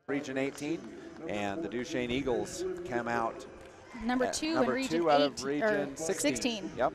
Region 18, and the Duchesne Eagles come out number two out of Region 16. Yep.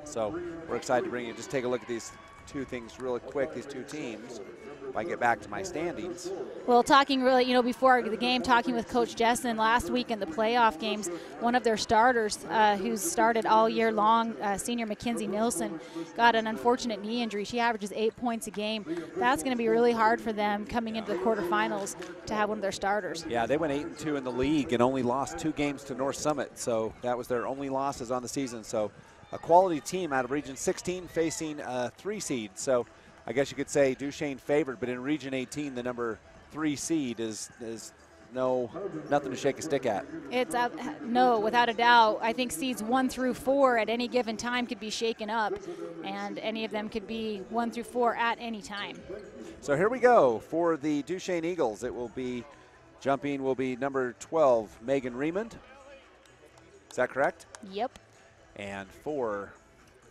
So we're excited to bring you. Just take a look at these two things really quick, these two teams. If I get back to my standings. Well, talking really, before the game, talking with Coach Duchesne last week in the playoff games, one of their starters who's started all year long, senior Mackenzie Nilsson, got an unfortunate knee injury. She averages 8 points a game. That's going to be really hard for them coming into the quarterfinals to have one of their starters. Yeah, they went 8-2 in the league and only lost 2 games to North Summit, so that was their only losses on the season. So a quality team out of Region 16 facing a 3 seed. So I guess you could say Duchesne favored, but in Region 18, the number 3 seed is nothing to shake a stick at. It's no, without a doubt. I think seeds 1 through 4 at any given time could be shaken up, and any of them could be 1 through 4 at any time. So here we go for the Duchesne Eagles. It will be number 12, Megan Remond. Is that correct? Yep. And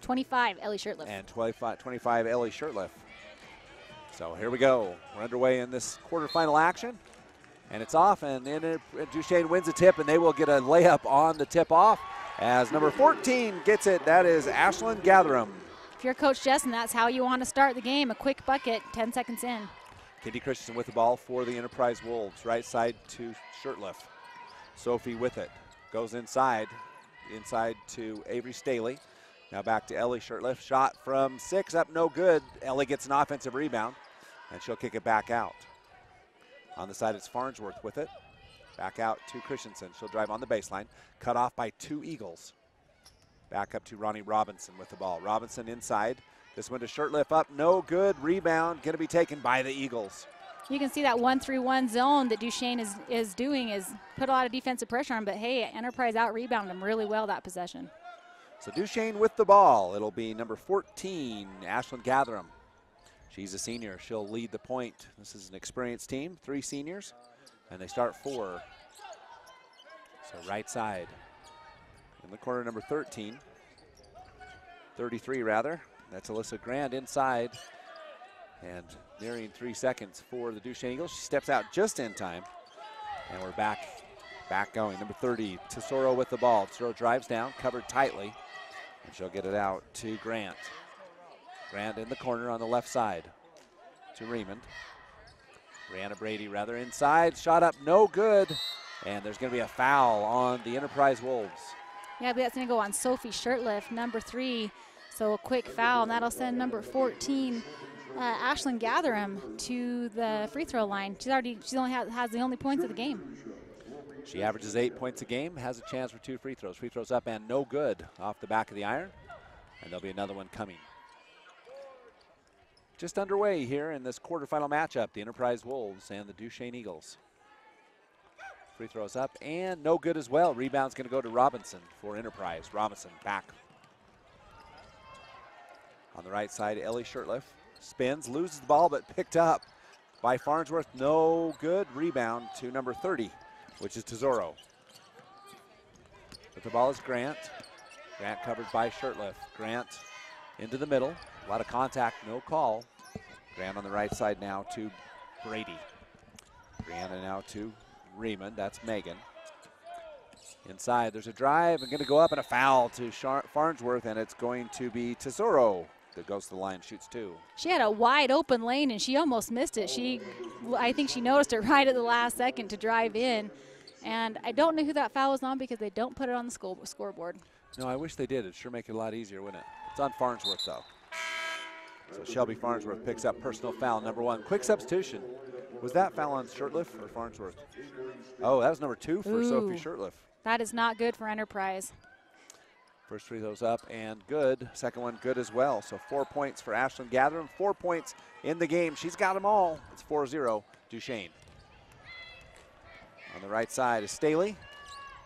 25, Ellie Shirtliff. And 25, Ellie Shirtliff. So here we go. We're underway in this quarterfinal action. And it's off, and then Duchesne wins the tip, and they will get a layup on the tip-off as number 14 gets it. That is Ashlyn Gatherum. If you're Coach Duchesne, that's how you want to start the game, a quick bucket, 10 seconds in. Kendi Christensen with the ball for the Enterprise Wolves. Right side to Shirtliff. Sophie with it. Goes inside to Avery Staley. Now back to Ellie Shirtliff. Shot from 6, up no good. Ellie gets an offensive rebound, and she'll kick it back out. On the side, it's Farnsworth with it. Back out to Christensen. She'll drive on the baseline. Cut off by 2 Eagles. Back up to Ronnie Robinson with the ball. Robinson inside. This one to Shirtliff up. No good. Rebound going to be taken by the Eagles. You can see that 1-3-1 zone that Duchesne is doing is put a lot of defensive pressure on, but hey, Enterprise out-rebounded them really well that possession. So Duchesne with the ball. It'll be number 14, Ashlyn Gatherum. She's a senior. She'll lead the point. This is an experienced team, 3 seniors, and they start 4. So right side. In the corner, number 33 rather. That's Alyssa Grand inside. And nearing 3 seconds for the Duchesne Eagles. She steps out just in time. And we're back going. Number 30, Tesoro with the ball. Tesoro drives down, covered tightly. And she'll get it out to Grant. Grant in the corner on the left side to Remond. Brianna Brady rather inside. Shot up, no good. And there's going to be a foul on the Enterprise Wolves. Yeah, but that's going to go on Sophie Shirtliff, number 3. So a quick foul, and that'll send number 14, Ashlyn Gatherum, to the free throw line. She only has the only points of the game. She averages 8 points a game, has a chance for 2 free throws. Free throws up and no good off the back of the iron. And there'll be another one coming. Just underway here in this quarterfinal matchup, the Enterprise Wolves and the Duchesne Eagles. Free throws up and no good as well. Rebound's going to go to Robinson for Enterprise. Robinson back. On the right side, Ellie Shirtliff spins, loses the ball, but picked up by Farnsworth. No good. Rebound to number 30, which is Tesoro. But the ball is Grant. Grant covered by Shirtliff. Grant into the middle. A lot of contact, no call. Grant on the right side now to Brady. Brianna now to Remond. That's Megan. Inside, there's a drive and going to go up and a foul to Farnsworth, and it's going to be Tesoro that goes to the line, shoots 2. She had a wide open lane and she almost missed it. I think she noticed it right at the last second to drive in. And I don't know who that foul was on because they don't put it on the scoreboard. No, I wish they did. It'd sure make it a lot easier, wouldn't it? It's on Farnsworth, though. So Shelby Farnsworth picks up personal foul number 1. Quick substitution. Was that foul on Shirtliff or Farnsworth? Oh, that was number 2 for Sophie Shirtliff. That is not good for Enterprise. First free throws up and good. Second one good as well. So 4 points for Ashlyn Gatherum. 4 points in the game. She's got them all. It's 4-0 Duchesne. On the right side is Staley.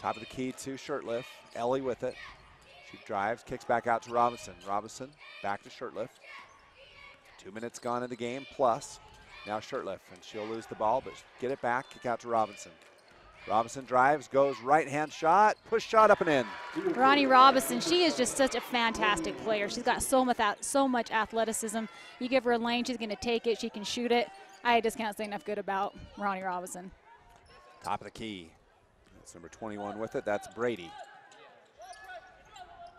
Top of the key to Shirtliff. Ellie with it. She drives, kicks back out to Robinson. Robinson back to Shirtliff. 2 minutes gone in the game plus. Now Shirtliff, and she'll lose the ball, but get it back, kick out to Robinson. Robinson drives, goes right-hand shot, push shot up and in. Ronnie Robinson, she is just such a fantastic player. She's got so much athleticism. You give her a lane, she's going to take it. She can shoot it. I just can't say enough good about Ronnie Robinson. Top of the key. That's number 21 with it. That's Brady.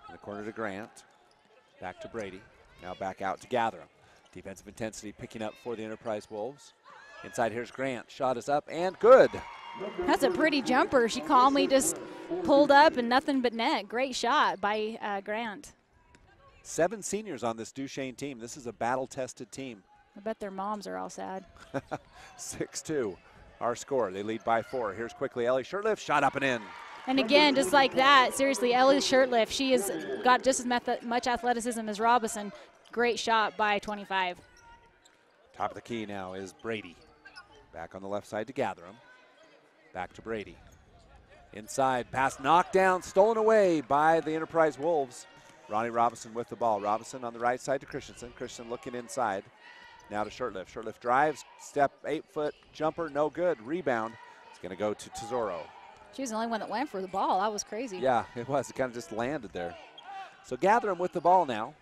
In the corner to Grant. Back to Brady. Now back out to Gatherum. Defensive intensity picking up for the Enterprise Wolves. Inside, here's Grant. Shot is up and good. That's a pretty jumper. She calmly just pulled up and nothing but net. Great shot by Grant. 7 seniors on this Duchesne team. This is a battle-tested team. I bet their moms are all sad. 6-2, our score. They lead by 4. Here's quickly Ellie Shirtliff. Shot up and in. And again, just like that, seriously, Ellie Shirtliff, she has got just as much athleticism as Robinson. Great shot by 25. Top of the key now is Brady. Back on the left side to Gatherum. Back to Brady. Inside, pass knocked down, stolen away by the Enterprise Wolves. Ronnie Robinson with the ball. Robinson on the right side to Christensen. Christensen looking inside. Now to Shirtliff. Shirtliff drives, step 8-foot jumper, no good. Rebound. It's going to go to Tesoro. She was the only one that went for the ball. That was crazy. Yeah, it was. It kind of just landed there. So Gatherum with the ball now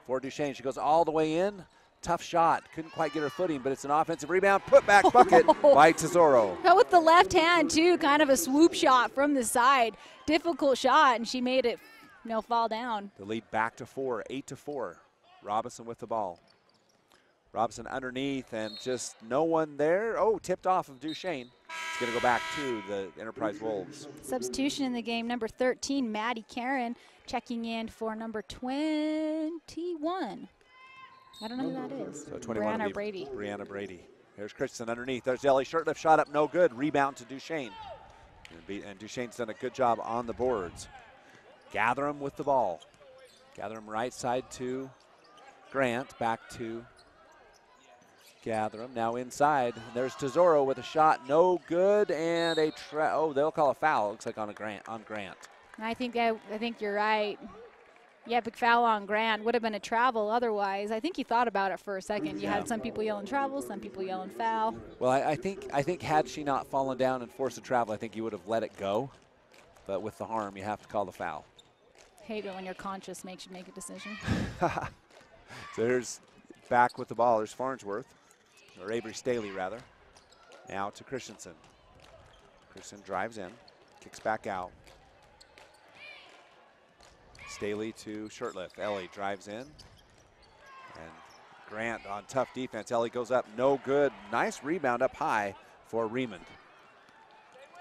for Duchesne. She goes all the way in. Tough shot. Couldn't quite get her footing, but it's an offensive rebound. Put back bucket by Tesoro. Now with the left hand, too, kind of a swoop shot from the side. Difficult shot, and she made it fall down. The lead back to 4, 8-4. Robinson with the ball. Robinson underneath and just no one there. Oh, tipped off of Duchesne. It's going to go back to the Enterprise Wolves. Substitution in the game, number 13, Maddie Karen, checking in for number 21. I don't know who that is. So 21 Brianna Brady. Brianna Brady. Here's Christensen underneath. There's Ellie Shirtliff. Shot up, no good. Rebound to Duchesne. And Duchesne's done a good job on the boards. Gatherum with the ball. Gatherum right side to Grant. Back to Gatherum. Now inside. There's Tesoro with a shot. No good. And they'll call a foul. It looks like on Grant. I think you're right. Yeah, big foul on Grant. Would have been a travel otherwise. I think you thought about it for a second. You had some people yelling travel, some people yelling foul. Well, I think had she not fallen down and forced a travel, I think you would have let it go. But with the harm, you have to call the foul. Hate it when your conscience makes you make a decision. So here's back with the ball. There's Farnsworth, or Avery Staley rather. Now to Christensen. Christensen drives in, kicks back out. Staley to Shirtliff. Ellie drives in. And Grant on tough defense. Ellie goes up, no good. Nice rebound up high for Raymond.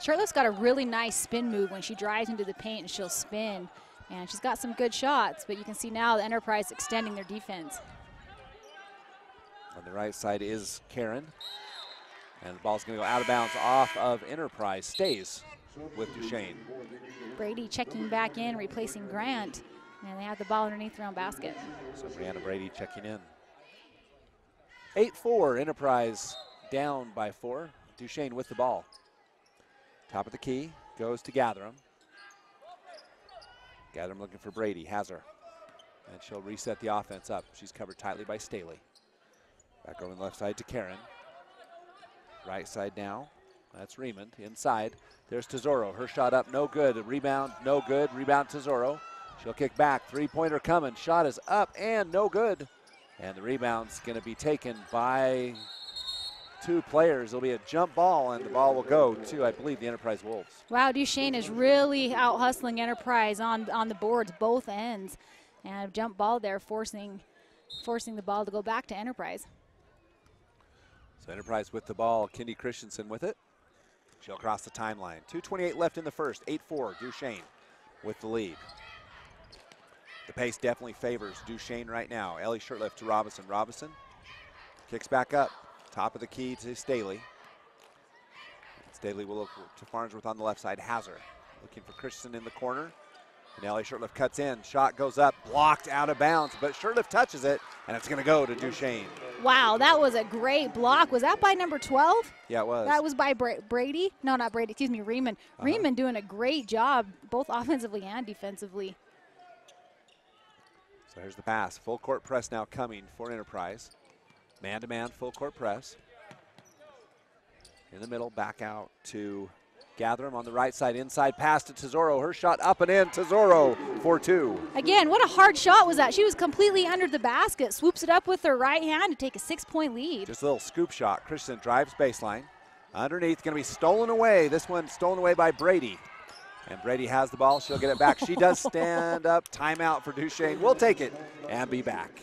Shirtliff's got a really nice spin move when she drives into the paint and she'll spin. And she's got some good shots, but you can see now the Enterprise extending their defense. On the right side is Karen. And the ball's going to go out of bounds off of Enterprise. Stays with Duchesne. Brady checking back in, replacing Grant. And they have the ball underneath their own basket. So Brianna Brady checking in. 8-4, Enterprise down by 4. Duchesne with the ball. Top of the key, goes to Gatherum. Gatherum looking for Brady, has her. And she'll reset the offense up. She's covered tightly by Staley. Back over on the left side to Karen. Right side now, that's Raymond. Inside, there's Tesoro. Her shot up, no good. A rebound, no good. Rebound Tesoro. She'll kick back. Three-pointer coming. Shot is up and no good. And the rebound's going to be taken by 2 players. It'll be a jump ball, and the ball will go to, I believe, the Enterprise Wolves. Wow, Duchesne is really out-hustling Enterprise on the boards, both ends. And a jump ball there, forcing the ball to go back to Enterprise. So Enterprise with the ball. Kendi Christensen with it. She'll cross the timeline. 2:28 left in the first. 8-4, Duchesne with the lead. The pace definitely favors Duchesne right now. Ellie Shirtliff to Robinson. Robinson kicks back up. Top of the key to Staley. Staley will look to Farnsworth on the left side. Has her. Looking for Christensen in the corner. And Ellie Shirtliff cuts in. Shot goes up. Blocked out of bounds. But Shirtliff touches it. And it's going to go to Duchesne. Wow, that was a great block. Was that by number 12? Yeah, it was. That was by Brady? No, not Brady. Excuse me, Raymond. Raymond doing a great job, both offensively and defensively. So here's the pass. Full court press now coming for Enterprise. Man-to-man full court press. In the middle, back out to Gathram on the right side, inside pass to Tesoro. Her shot up and in. Tesoro for 2. Again, what a hard shot was that. She was completely under the basket, swoops it up with her right hand to take a 6-point lead. Just a little scoop shot. Christensen drives baseline. Underneath, going to be stolen away. This one stolen away by Brady. And Brady has the ball. She'll get it back. She does stand up. Timeout for Duchesne. We'll take it and be back.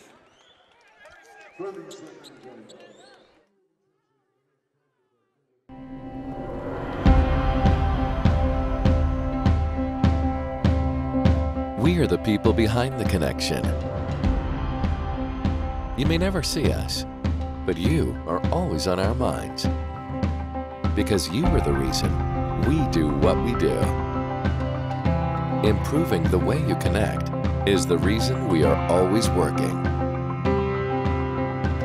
We are the people behind the connection. You may never see us, but you are always on our minds. Because you are the reason we do what we do. Improving the way you connect is the reason we are always working.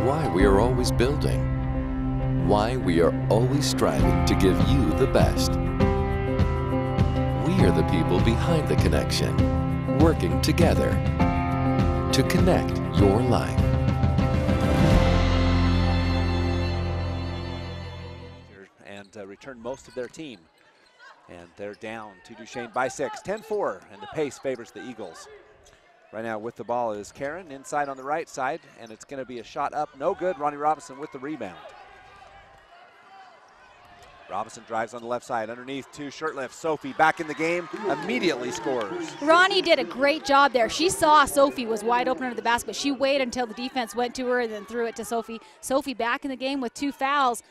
Why we are always building. Why we are always striving to give you the best. We are the people behind the connection, working together to connect your life. And return most of their team. And they're down to Duchesne by 6, 10-4, and the pace favors the Eagles. Right now with the ball is Karen inside on the right side, and it's going to be a shot up, no good. Ronnie Robinson with the rebound. Robinson drives on the left side, underneath to Shirtlift. Sophie back in the game, immediately scores. Ronnie did a great job there. She saw Sophie was wide open under the basket. She waited until the defense went to her and then threw it to Sophie. Sophie back in the game with 2 fouls.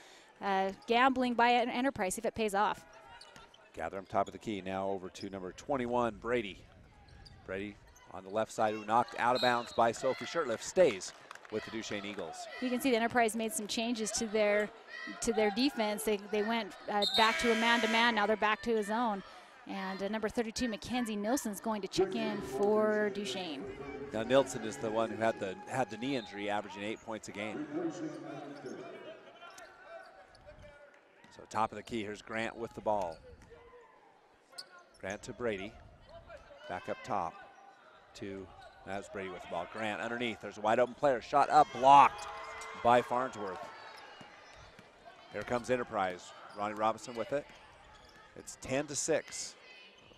Gambling by an Enterprise, see if it pays off. Gathram top of the key, now over to number 21, Brady. Brady on the left side, who knocked out of bounds by Sophie Shirtlift, stays with the Duchesne Eagles. You can see the Enterprise made some changes to their defense. They went back to a man-to-man. Now they're back to a zone. And number 32, Mackenzie Nilsson's going to check in for Duchesne. Now Nilsson is the one who had the knee injury, averaging 8 points a game. So top of the key, here's Grant with the ball. Grant to Brady, back up top to, that's Brady with the ball. Grant underneath, there's a wide open player, shot up, blocked by Farnsworth. Here comes Enterprise, Ronnie Robinson with it. It's 10-6,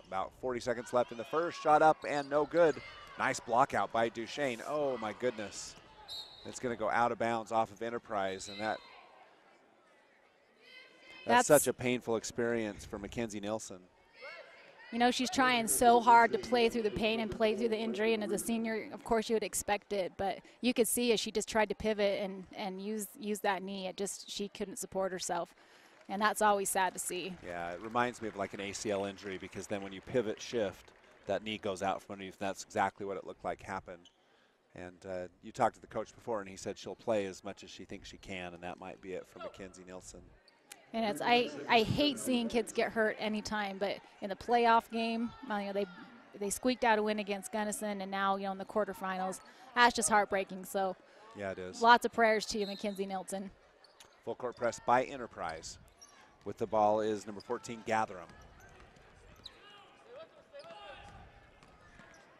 about 40 seconds left in the first, shot up and no good. Nice block out by Duchesne, oh my goodness. It's gonna go out of bounds off of Enterprise, and that's such a painful experience for Mackenzie Nilsson. You know, she's trying so hard to play through the pain and play through the injury, and as a senior, of course, you would expect it, but you could see as she just tried to pivot and use that knee, she couldn't support herself, and that's always sad to see. Yeah, it reminds me of like an ACL injury, because then when you pivot shift, that knee goes out from underneath, and that's exactly what it looked like happened. And you talked to the coach before, and he said she'll play as much as she thinks she can, and that might be it for Mackenzie Nilsson. And I hate seeing kids get hurt anytime, but in the playoff game, you know, they squeaked out a win against Gunnison, and now, you know, in the quarterfinals, that's just heartbreaking. So yeah, it is. Lots of prayers to you, Mackenzie Nilsson. Full court press by Enterprise. With the ball is number 14, Gathram.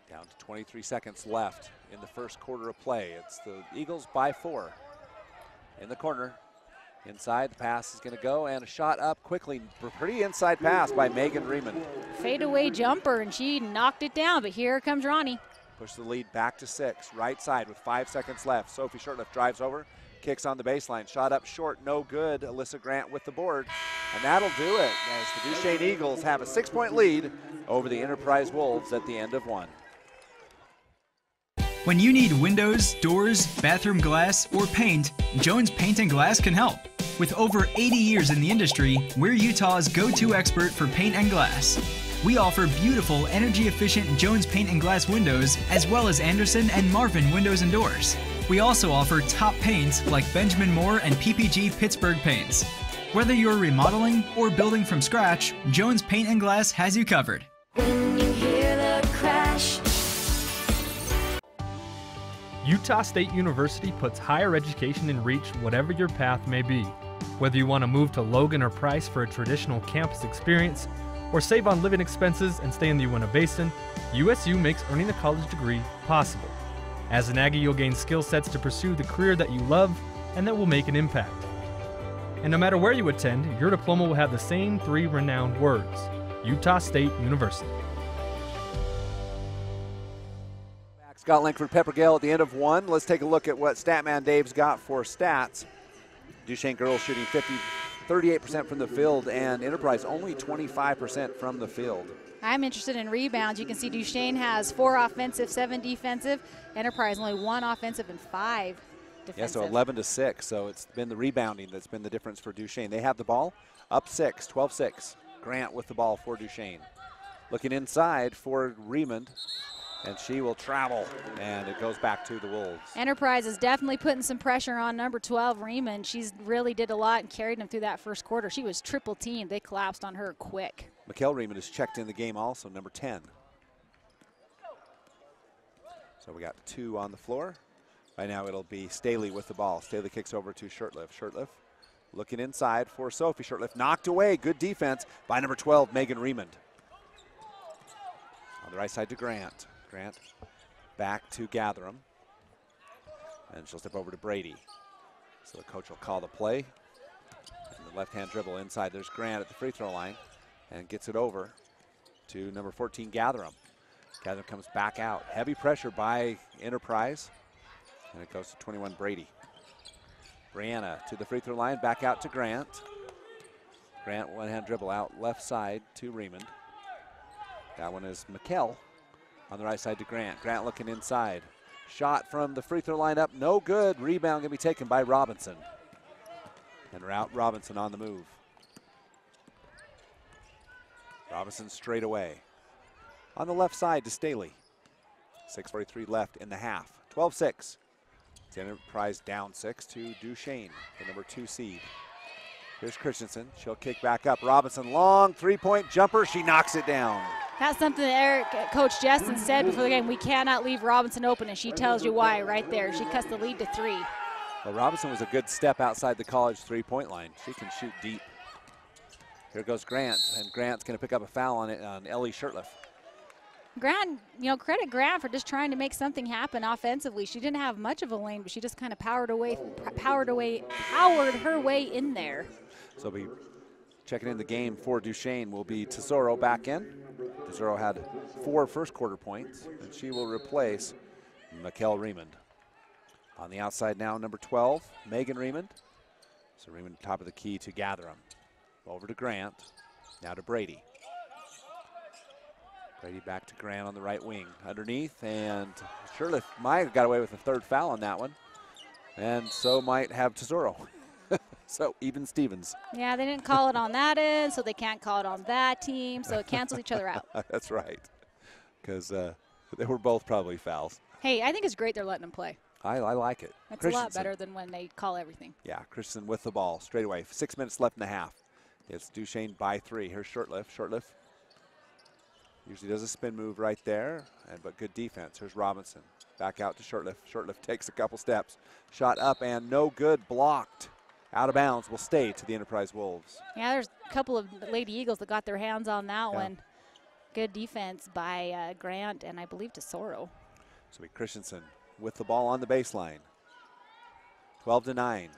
Down to 23 seconds left in the first quarter of play. It's the Eagles by 4. In the corner. Inside, the pass is going to go, and a shot up quickly. Pretty inside pass by Megan Riemann. Fadeaway jumper, and she knocked it down, but here comes Ronnie. Push the lead back to 6. Right side with 5 seconds left. Sophie Shirtlift drives over, kicks on the baseline. Shot up short, no good. Alyssa Grant with the board, and that'll do it as the Duchesne Eagles have a 6-point lead over the Enterprise Wolves at the end of 1. When you need windows, doors, bathroom glass, or paint, Jones Paint and Glass can help. With over 80 years in the industry, we're Utah's go-to expert for paint and glass. We offer beautiful, energy-efficient Jones Paint and Glass windows, as well as Anderson and Marvin windows and doors. We also offer top paints like Benjamin Moore and PPG Pittsburgh paints. Whether you're remodeling or building from scratch, Jones Paint and Glass has you covered. When you hear the crash. Utah State University puts higher education in reach whatever your path may be. Whether you want to move to Logan or Price for a traditional campus experience, or save on living expenses and stay in the Uinta Basin, USU makes earning a college degree possible. As an Aggie, you'll gain skill sets to pursue the career that you love and that will make an impact. And no matter where you attend, your diploma will have the same 3 renowned words: Utah State University. Scott Langford Peppergale at the end of 1. Let's take a look at what Statman Dave's got for stats. Duchesne girls shooting 38% from the field, and Enterprise only 25% from the field. I'm interested in rebounds. You can see Duchesne has 4 offensive, 7 defensive. Enterprise only 1 offensive and 5 defensive. Yeah, so 11-6. So it's been the rebounding that's been the difference for Duchesne. They have the ball up 6, 12-6. Grant with the ball for Duchesne. Looking inside for Raymond, and she will travel, and it goes back to the Wolves. Enterprise is definitely putting some pressure on number 12, Raymond. She's really did a lot and carried them through that first quarter. She was triple teamed. They collapsed on her quick. Mikkel Raymond is checked in the game also, number 10. So we got 2 on the floor. Right now it'll be Staley with the ball. Staley kicks over to Shurtleff. Shurtleff looking inside for Sophie. Shurtleff knocked away. Good defense by number 12, Megan Raymond. On the right side to Grant. Grant back to Gatherum. And she'll step over to Brady. So the coach will call the play. And the left-hand dribble inside. There's Grant at the free throw line and gets it over to number 14, Gatherum. Gatherum comes back out. Heavy pressure by Enterprise. And it goes to 21, Brady. Brianna to the free throw line, back out to Grant. Grant one-hand dribble out left side to Raymond. That one is Mikkel on the right side to Grant. Grant looking inside. Shot from the free throw line up, no good. Rebound gonna be taken by Robinson. And Robinson on the move. Robinson straight away. On the left side to Staley. 6:43 left in the half. 12-6. Enterprise down 6 to Duchesne, the number 2 seed. Here's Christensen. She'll kick back up. Robinson, long three-point jumper. She knocks it down. That's something that Coach Justin said before the game. We cannot leave Robinson open, and she tells you why right there. She cuts the lead to 3. Well, Robinson was a good step outside the college three-point line. She can shoot deep. Here goes Grant, and Grant's going to pick up a foul on Ellie Shurtleff. Grant, credit Grant for just trying to make something happen offensively. She didn't have much of a lane, but she just kind of powered her way in there. So be checking in the game for Duchesne will be Tesoro back in. Tesoro had 4 first quarter points, and she will replace Mikkel Raymond. On the outside now, number 12, Megan Raymond. So Raymond top of the key to Gatherum. Over to Grant, now to Brady. Brady back to Grant on the right wing. Underneath, and Shurtleff might have got away with a 3rd foul on that one. And so might have Tesoro. So even Stevens. Yeah, they didn't call it on that end, so they can't call it on that team, so it cancels each other out. That's right, because they were both probably fouls. Hey, I think it's great they're letting them play. I like it. It's a lot better than when they call everything. Yeah, Christensen with the ball straight away. 6 minutes left in the half. It's Duchesne by 3. Here's Shurtleff. Shurtleff usually does a spin move right there, but good defense. Here's Robinson. Back out to Shurtleff. Shurtleff takes a couple steps. Shot up and no good. Blocked. Out of bounds. Will stay to the Enterprise Wolves. Yeah, there's a couple of Lady Eagles that got their hands on that one. Good defense by Grant and I believe Tesoro. So we Christensen with the ball on the baseline. 12-9.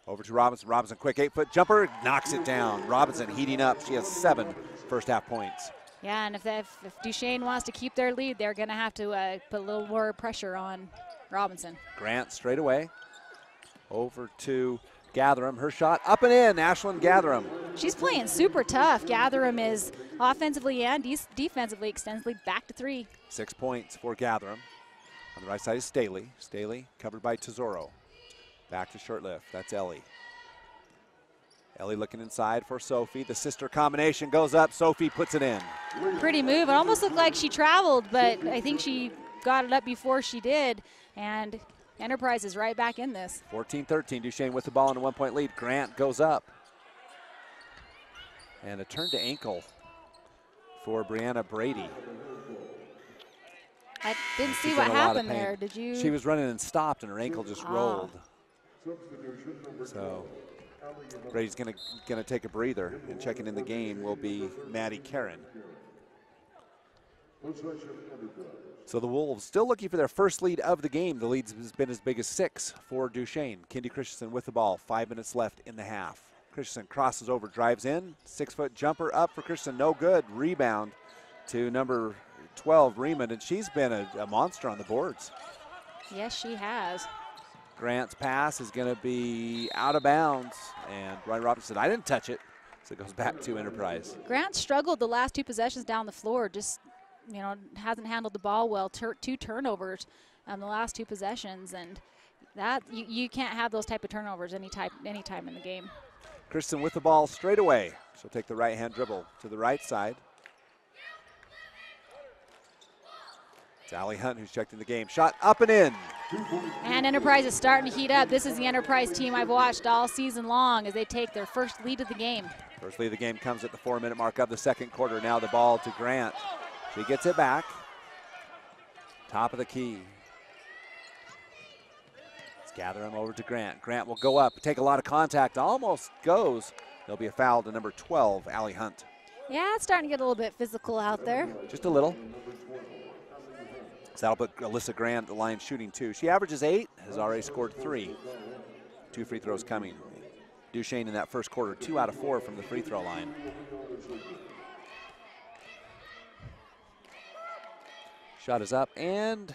Over to Robinson. Robinson, quick 8-foot jumper, knocks it down. Robinson heating up. She has 7 first half points. Yeah, and if Duchesne wants to keep their lead, they're going to have to put a little more pressure on Robinson. Grant straight away. Over to Gatherum. Her shot up and in. Ashlyn Gatherum. She's playing super tough. Gatherum is offensively and defensively extensively back to 3. 6 points for Gatherum. On the right side is Staley. Staley covered by Tesoro. Back to Shurtleff. That's Ellie. Ellie looking inside for Sophie. The sister combination goes up. Sophie puts it in. Pretty move. It almost looked like she traveled, but I think she got it up before she did. And Enterprise is right back in this. 14-13. Duchesne with the ball in a 1-point lead. Grant goes up. And a turn to ankle for Brianna Brady. I didn't see what happened there. Did you? She was running and stopped, and her ankle just rolled. So Brady's gonna take a breather, and checking in the game will be Maddie Karen. So the Wolves still looking for their first lead of the game. The lead has been as big as 6 for Duchesne. Kindy Christensen with the ball. 5 minutes left in the half. Christensen crosses over, drives in. 6-foot jumper up for Christensen. No good. Rebound to number 12, Riemann, and she's been a monster on the boards. Yes, she has. Grant's pass is going to be out of bounds, and Ryan Robinson, I didn't touch it, so it goes back to Enterprise. Grant struggled the last 2 possessions down the floor, just, hasn't handled the ball well. 2 turnovers on the last 2 possessions, and that you can't have those type of turnovers anytime in the game. Christensen with the ball straight away. She'll take the right-hand dribble to the right side. It's Allie Hunt who's checked in the game. Shot up and in. And Enterprise is starting to heat up. This is the Enterprise team I've watched all season long as they take their first lead of the game. First lead of the game comes at the 4-minute mark of the second quarter. Now the ball to Grant. She gets it back. Top of the key. Let's gather him over to Grant. Grant will go up, take a lot of contact, almost goes. There'll be a foul to number 12, Allie Hunt. Yeah, it's starting to get a little bit physical out there. Just a little. So that'll put Alyssa Grant the line shooting 2. She averages 8, has already scored 3. 2 free throws coming. Duchesne in that first quarter, 2 out of 4 from the free throw line. Shot is up and,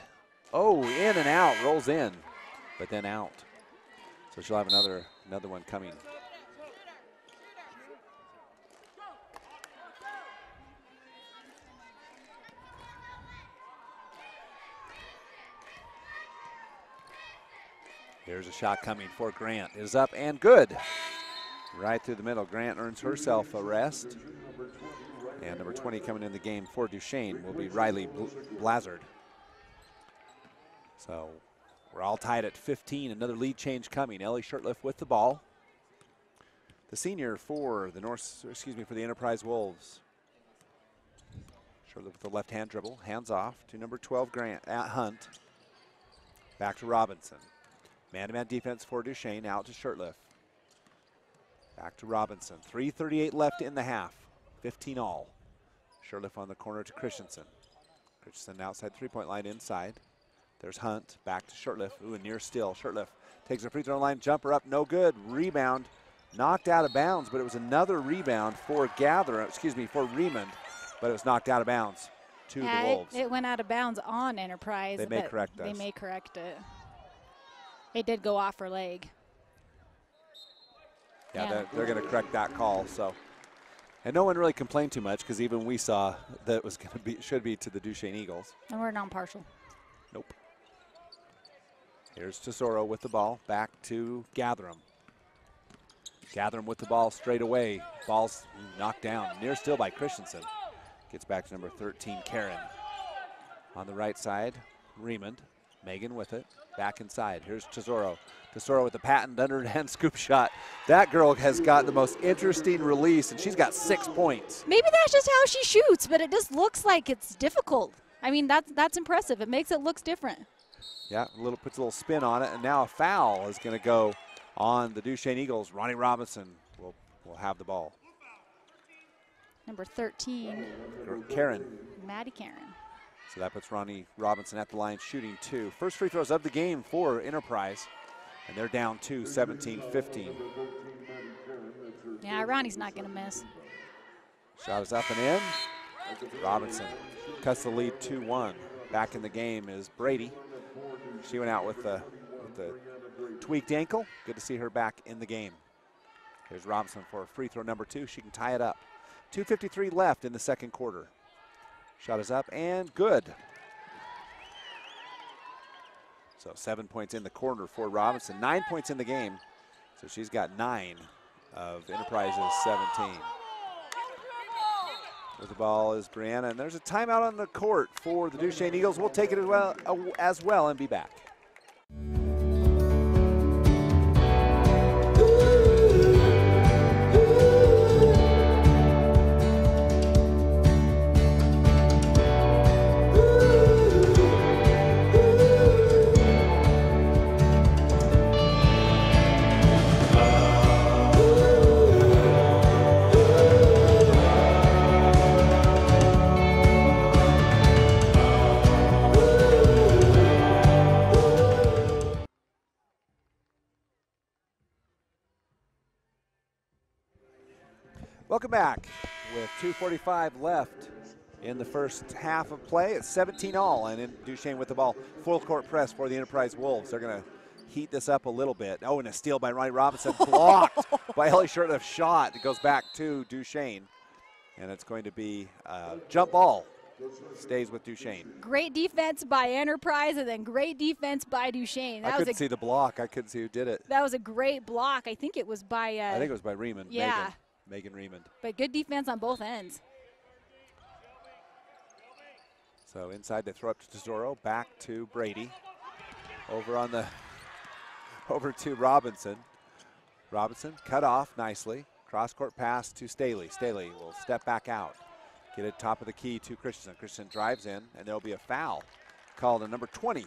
in and out, rolls in, but then out. So she'll have another one coming. Here's a shot coming for Grant. It is up and good. Right through the middle. Grant earns herself a rest. And number 20 coming in the game for Duchesne will be Riley Blazard. So we're all tied at 15. Another lead change coming. Ellie Shurtleff with the ball. The senior for the for the Enterprise Wolves. Shurtleff with the left-hand dribble. Hands off to number 12 Hunt. Back to Robinson. Man-to-man defense for Duchesne, out to Shurtleff. Back to Robinson. 3:38 left in the half. 15 all. Shurtleff on the corner to Christensen. Christensen outside three-point line inside. There's Hunt. Back to Shurtleff. Ooh, and near still. Shurtleff takes a free throw line. Jumper up. No good. Rebound. Knocked out of bounds, but it was another rebound for Riemann, but it was knocked out of bounds to the Wolves. It went out of bounds on Enterprise. They may correct us. They may correct it. It did go off her leg. Yeah, they're going to correct that call. So, and no one really complained too much because even we saw that it was going to should be to the Duchesne Eagles. And we're non-partial. Nope. Here's Tesoro with the ball. Back to Gatherum. Gatherum with the ball straight away. Ball's knocked down. Near still by Christensen. Gets back to number 13, Karen. On the right side, Riemann. Megan with it. Back inside. Here's Tesoro. Tesoro with the patent underhand scoop shot. That girl has got the most interesting release, and she's got 6 points. Maybe that's just how she shoots, but it just looks like it's difficult. I mean, that's impressive. It makes it look different. Yeah, puts a little spin on it, and now a foul is going to go on the Duchesne Eagles. Ronnie Robinson will have the ball. Number 13. Karen. Maddie Karen. So that puts Ronnie Robinson at the line shooting 2. First free throws of the game for Enterprise. And they're down 2, 17-15. Yeah, Ronnie's not going to miss. Shot is up and in. Robinson cuts the lead 2-1. Back in the game is Brady. She went out with the tweaked ankle. Good to see her back in the game. Here's Robinson for free throw number 2. She can tie it up. 2:53 left in the second quarter. Shot is up and good. So 7 points in the corner for Robinson. 9 points in the game. So she's got 9 of Enterprise's 17. With the ball is Brianna, and there's a timeout on the court for the Duchesne Eagles. We'll take it as well and be back. Welcome back with 2:45 left in the first half of play. It's 17-all, and in Duchesne with the ball. Full court press for the Enterprise Wolves. They're going to heat this up a little bit. Oh, and a steal by Ronnie Robinson, blocked by Ellie Shirtliff. Shot. It goes back to Duchesne, and it's going to be a jump ball. Stays with Duchesne. Great defense by Enterprise, and then great defense by Duchesne. I couldn't see the block. I couldn't see who did it. That was a great block. I think it was by I think it was by Riemann. Yeah. Megan Riemann. But good defense on both ends. So inside they throw up to Tesoro, back to Brady. Over to Robinson. Robinson cut off nicely. Cross-court pass to Staley. Staley will step back out. Get it top of the key to Christensen. Christensen drives in, and there'll be a foul called on number 20.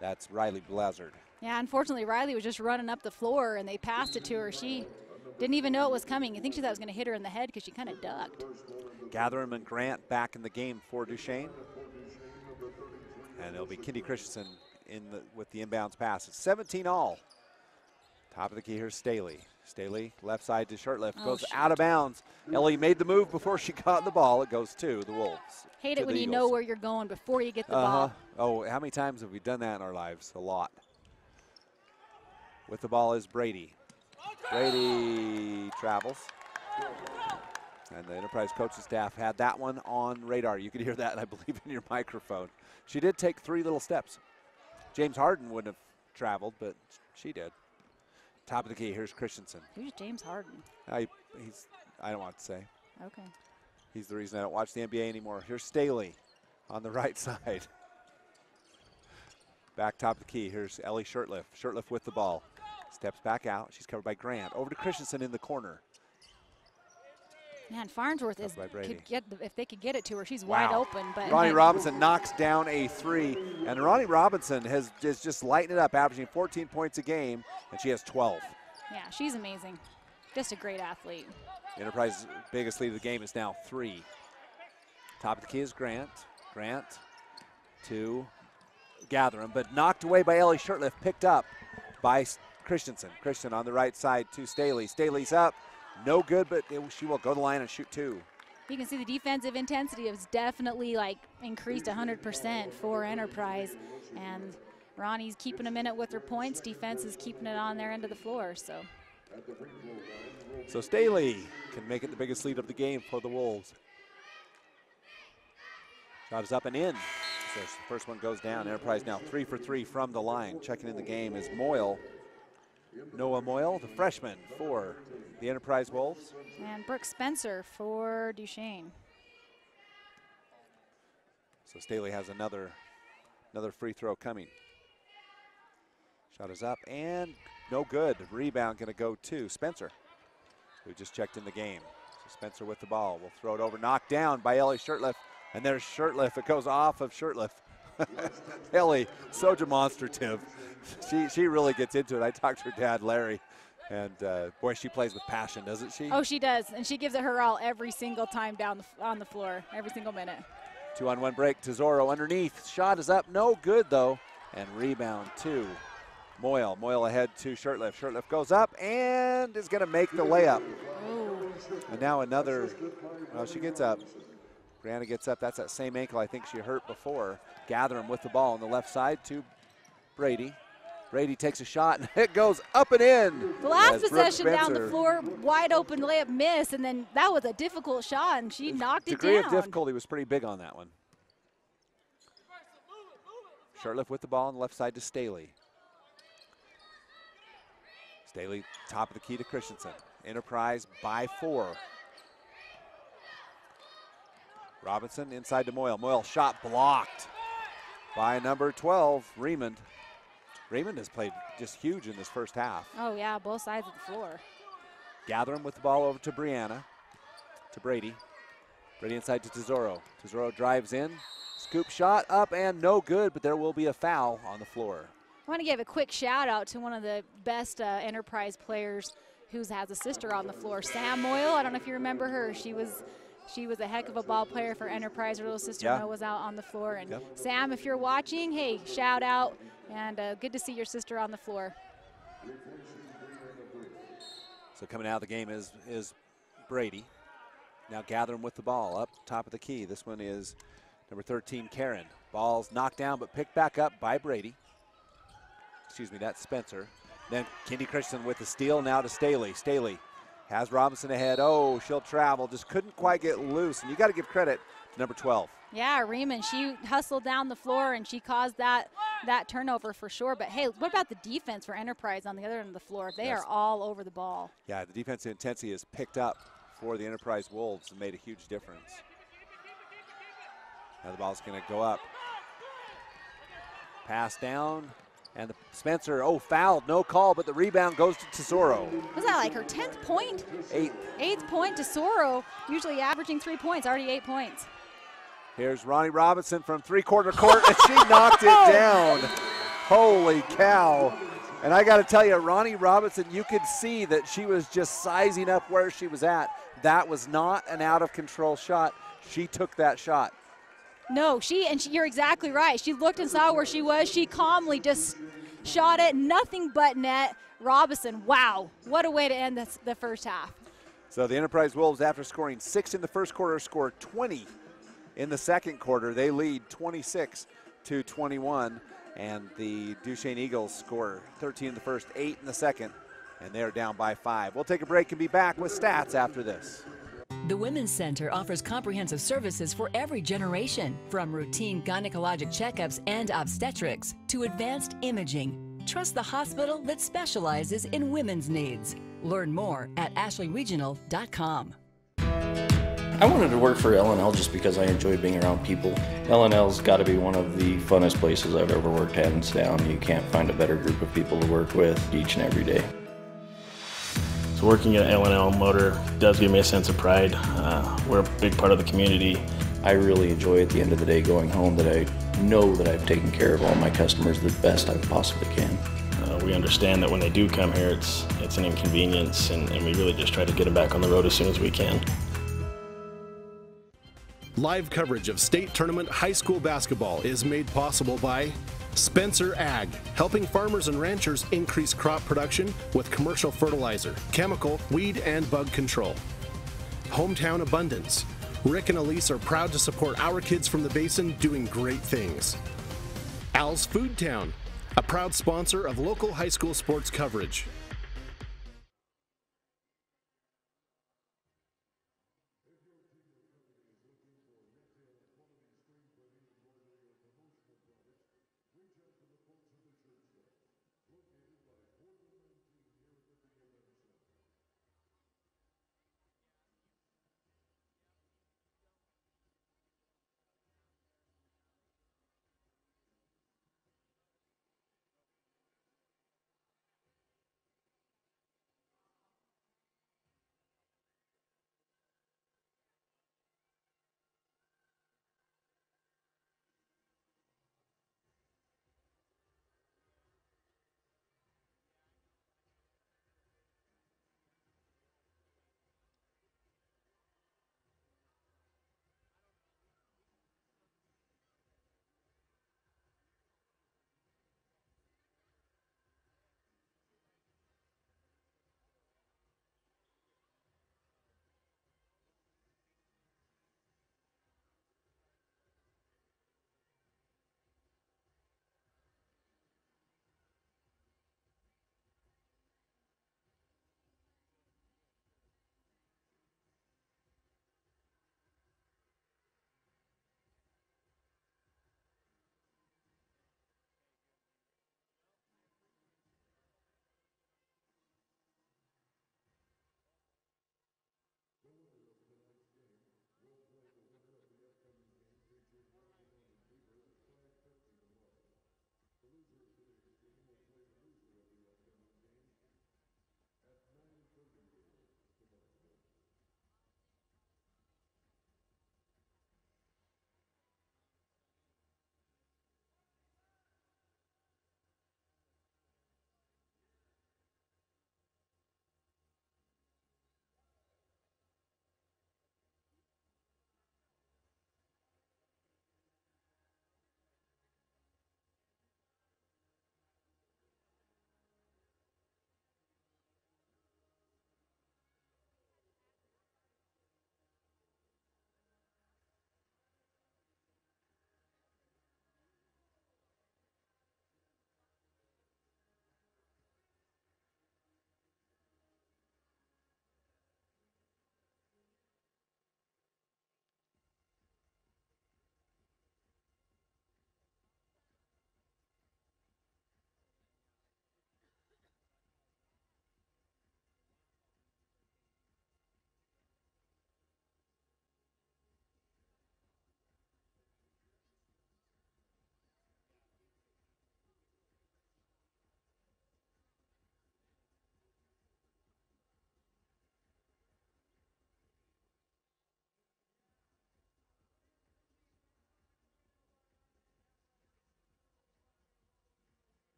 That's Riley Blazard. Yeah, unfortunately, Riley was just running up the floor, and they passed it to her. She didn't even know it was coming. I think she thought it was going to hit her in the head because she kind of ducked. Gatherham and Grant back in the game for Duchesne. And it'll be Kindy Christensen with the inbounds pass. It's 17-all. Top of the key, here's Staley. Staley, left side to Shirtliff, goes out of bounds. Ellie made the move before she got the ball. It goes to the Wolves. Hate it when you know where you're going before you get the ball. Oh, how many times have we done that in our lives? A lot. With the ball is Brady. Brady travels. And the Enterprise coaching staff had that one on radar. You could hear that, I believe, in your microphone. She did take 3 little steps. James Harden wouldn't have traveled, but she did. Top of the key, here's Christensen. Who's James Harden? I don't want to say. Okay. He's the reason I don't watch the NBA anymore. Here's Staley on the right side. Back top of the key, here's Ellie Shirtliff. Shirtliff with the ball. Steps back out. She's covered by Grant. Over to Christensen in the corner. Man, Farnsworth if they could get it to her, she's wide open. But Ronnie Robinson knocks down a 3, and Ronnie Robinson has just lightened it up, averaging 14 points a game, and she has 12. Yeah, she's amazing. Just a great athlete. Enterprise's biggest lead of the game is now 3. Top of the key is Grant. Grant to Gatherham, but knocked away by Ellie Shirtliff, picked up by Christensen. Christensen on the right side to Staley. Staley's up. No good, but she will go to the line and shoot 2. You can see the defensive intensity has definitely increased 100% for Enterprise, and Ronnie's keeping a minute with her points. Defense is keeping it on their end of the floor. So Staley can make it the biggest lead of the game for the Wolves. Shot is up and in. So the first one goes down. Enterprise now 3 for 3 from the line. Checking in the game is Moyle. Noah Moyle, the freshman for the Enterprise Wolves. And Brooke Spencer for Duchesne. So Staley has another free throw coming. Shot is up and no good. Rebound going to go to Spencer, who just checked in the game. So Spencer with the ball. Will throw it over. Knocked down by Ellie Shirtliff. And there's Shirtliff. It goes off of Shirtliff. Ellie, so demonstrative. She really gets into it. I talked to her dad, Larry, and boy, she plays with passion, doesn't she? Oh, she does, and she gives it her all every single time down on the floor, every single minute. 2-on-1 break. Tesoro underneath. Shot is up. No good, though. And rebound to Moyle. Moyle ahead to Shirtliff. Shirtliff goes up and is going to make the layup. Ooh. And now another. Well, she gets up. Brianna gets up. That's that same ankle I think she hurt before. Gatherham with the ball on the left side to Brady. Brady takes a shot, and it goes up and in. The last possession down the floor, wide open layup miss, and then that was a difficult shot, and she knocked it down. Degree of difficulty was pretty big on that one. Shirtliff with the ball on the left side to Staley. Staley, top of the key to Christensen. Enterprise by 4. Robinson inside to Moyle. Moyle shot blocked by number 12, Riemann. Riemann has played just huge in this first half. Oh, yeah, both sides of the floor. Gatherham with the ball over to Brianna, to Brady. Brady inside to Tesoro. Tesoro drives in, scoop shot up and no good, but there will be a foul on the floor. I want to give a quick shout out to one of the best Enterprise players who has a sister on the floor, Sam Moyle. I don't know if you remember her. She was a heck of a ball player for Enterprise. Her little sister Noah was out on the floor. And Sam, if you're watching, hey, shout out. And good to see your sister on the floor. So coming out of the game is Brady. Now Gathering with the ball up top of the key. This one is number 13, Karen. Ball's knocked down but picked back up by Brady. Excuse me, that's Spencer. Then Kendi Christensen with the steal now to Staley. Staley has Robinson ahead. Oh, she'll travel. Just couldn't quite get loose. And you got to give credit to number 12. Yeah, Riemann, she hustled down the floor and she caused that turnover for sure. But hey, what about the defense for Enterprise on the other end of the floor? They are all over the ball. Yeah, the defensive intensity is picked up for the Enterprise Wolves and made a huge difference. Now the ball's going to go up. Pass down. And Spencer, fouled, no call, but the rebound goes to Tesoro. Was that like her 10th point? Eighth point. Tesoro, usually averaging 3 points, already 8 points. Here's Ronnie Robinson from three-quarter court, and she knocked it down. Holy cow. And I got to tell you, Ronnie Robinson, you could see that she was just sizing up where she was at. That was not an out-of-control shot. She took that shot. No, you're exactly right. She looked and saw where she was. She calmly just shot it, nothing but net. Robinson, wow, what a way to end the first half. So the Enterprise Wolves, after scoring 6 in the first quarter, scored 20 in the second quarter. They lead 26-21, and the Duchesne Eagles score 13 in the first, 8 in the second, and they're down by 5. We'll take a break and be back with stats after this. The Women's Center offers comprehensive services for every generation, from routine gynecologic checkups and obstetrics to advanced imaging. Trust the hospital that specializes in women's needs. Learn more at ashleyregional.com. I wanted to work for L&L just because I enjoy being around people. L&L's got to be one of the funnest places I've ever worked, hands down. You can't find a better group of people to work with each and every day. So working at L&L Motor does give me a sense of pride. We're a big part of the community. I really enjoy at the end of the day going home that I know that I've taken care of all my customers the best I possibly can. We understand that when they do come here, it's an inconvenience, and we really just try to get them back on the road as soon as we can. Live coverage of state tournament high school basketball is made possible by Spencer Ag, helping farmers and ranchers increase crop production with commercial fertilizer, chemical, weed, and bug control. Hometown Abundance. Rick and Elise are proud to support our kids from the basin doing great things. Al's Food Town, a proud sponsor of local high school sports coverage.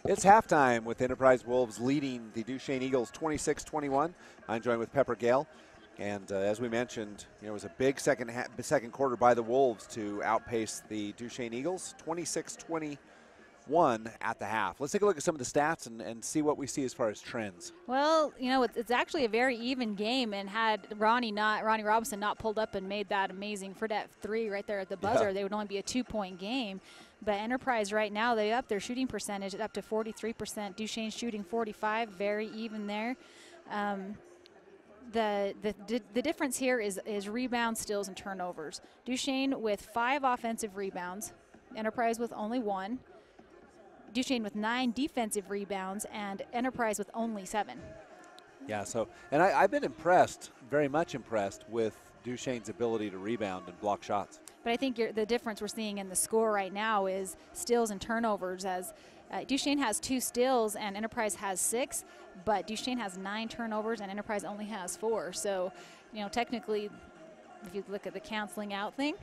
It's halftime with Enterprise Wolves leading the Duchesne Eagles 26-21. I'm joined with Pepper Gale. And as we mentioned, it was a big second quarter by the Wolves to outpace the Duchesne Eagles, 26-21 at the half. Let's take a look at some of the stats and see what we see as far as trends. Well, it's actually a very even game, and had Ronnie Robinson not pulled up and made that amazing Fredette 3 right there at the buzzer, they would only be a 2-point game. But Enterprise right now, they up their shooting percentage up to 43%. Duchesne shooting 45, very even there. The difference here is rebounds, steals, and turnovers. Duchesne with 5 offensive rebounds, Enterprise with only 1. Duchesne with 9 defensive rebounds, and Enterprise with only 7. Yeah, and I've been impressed, very much impressed with Duchesne's ability to rebound and block shots. But I think the difference we're seeing in the score right now is steals and turnovers, as Duchesne has 2 steals and Enterprise has 6, but Duchesne has 9 turnovers and Enterprise only has 4. So, technically, if you look at the canceling out thing,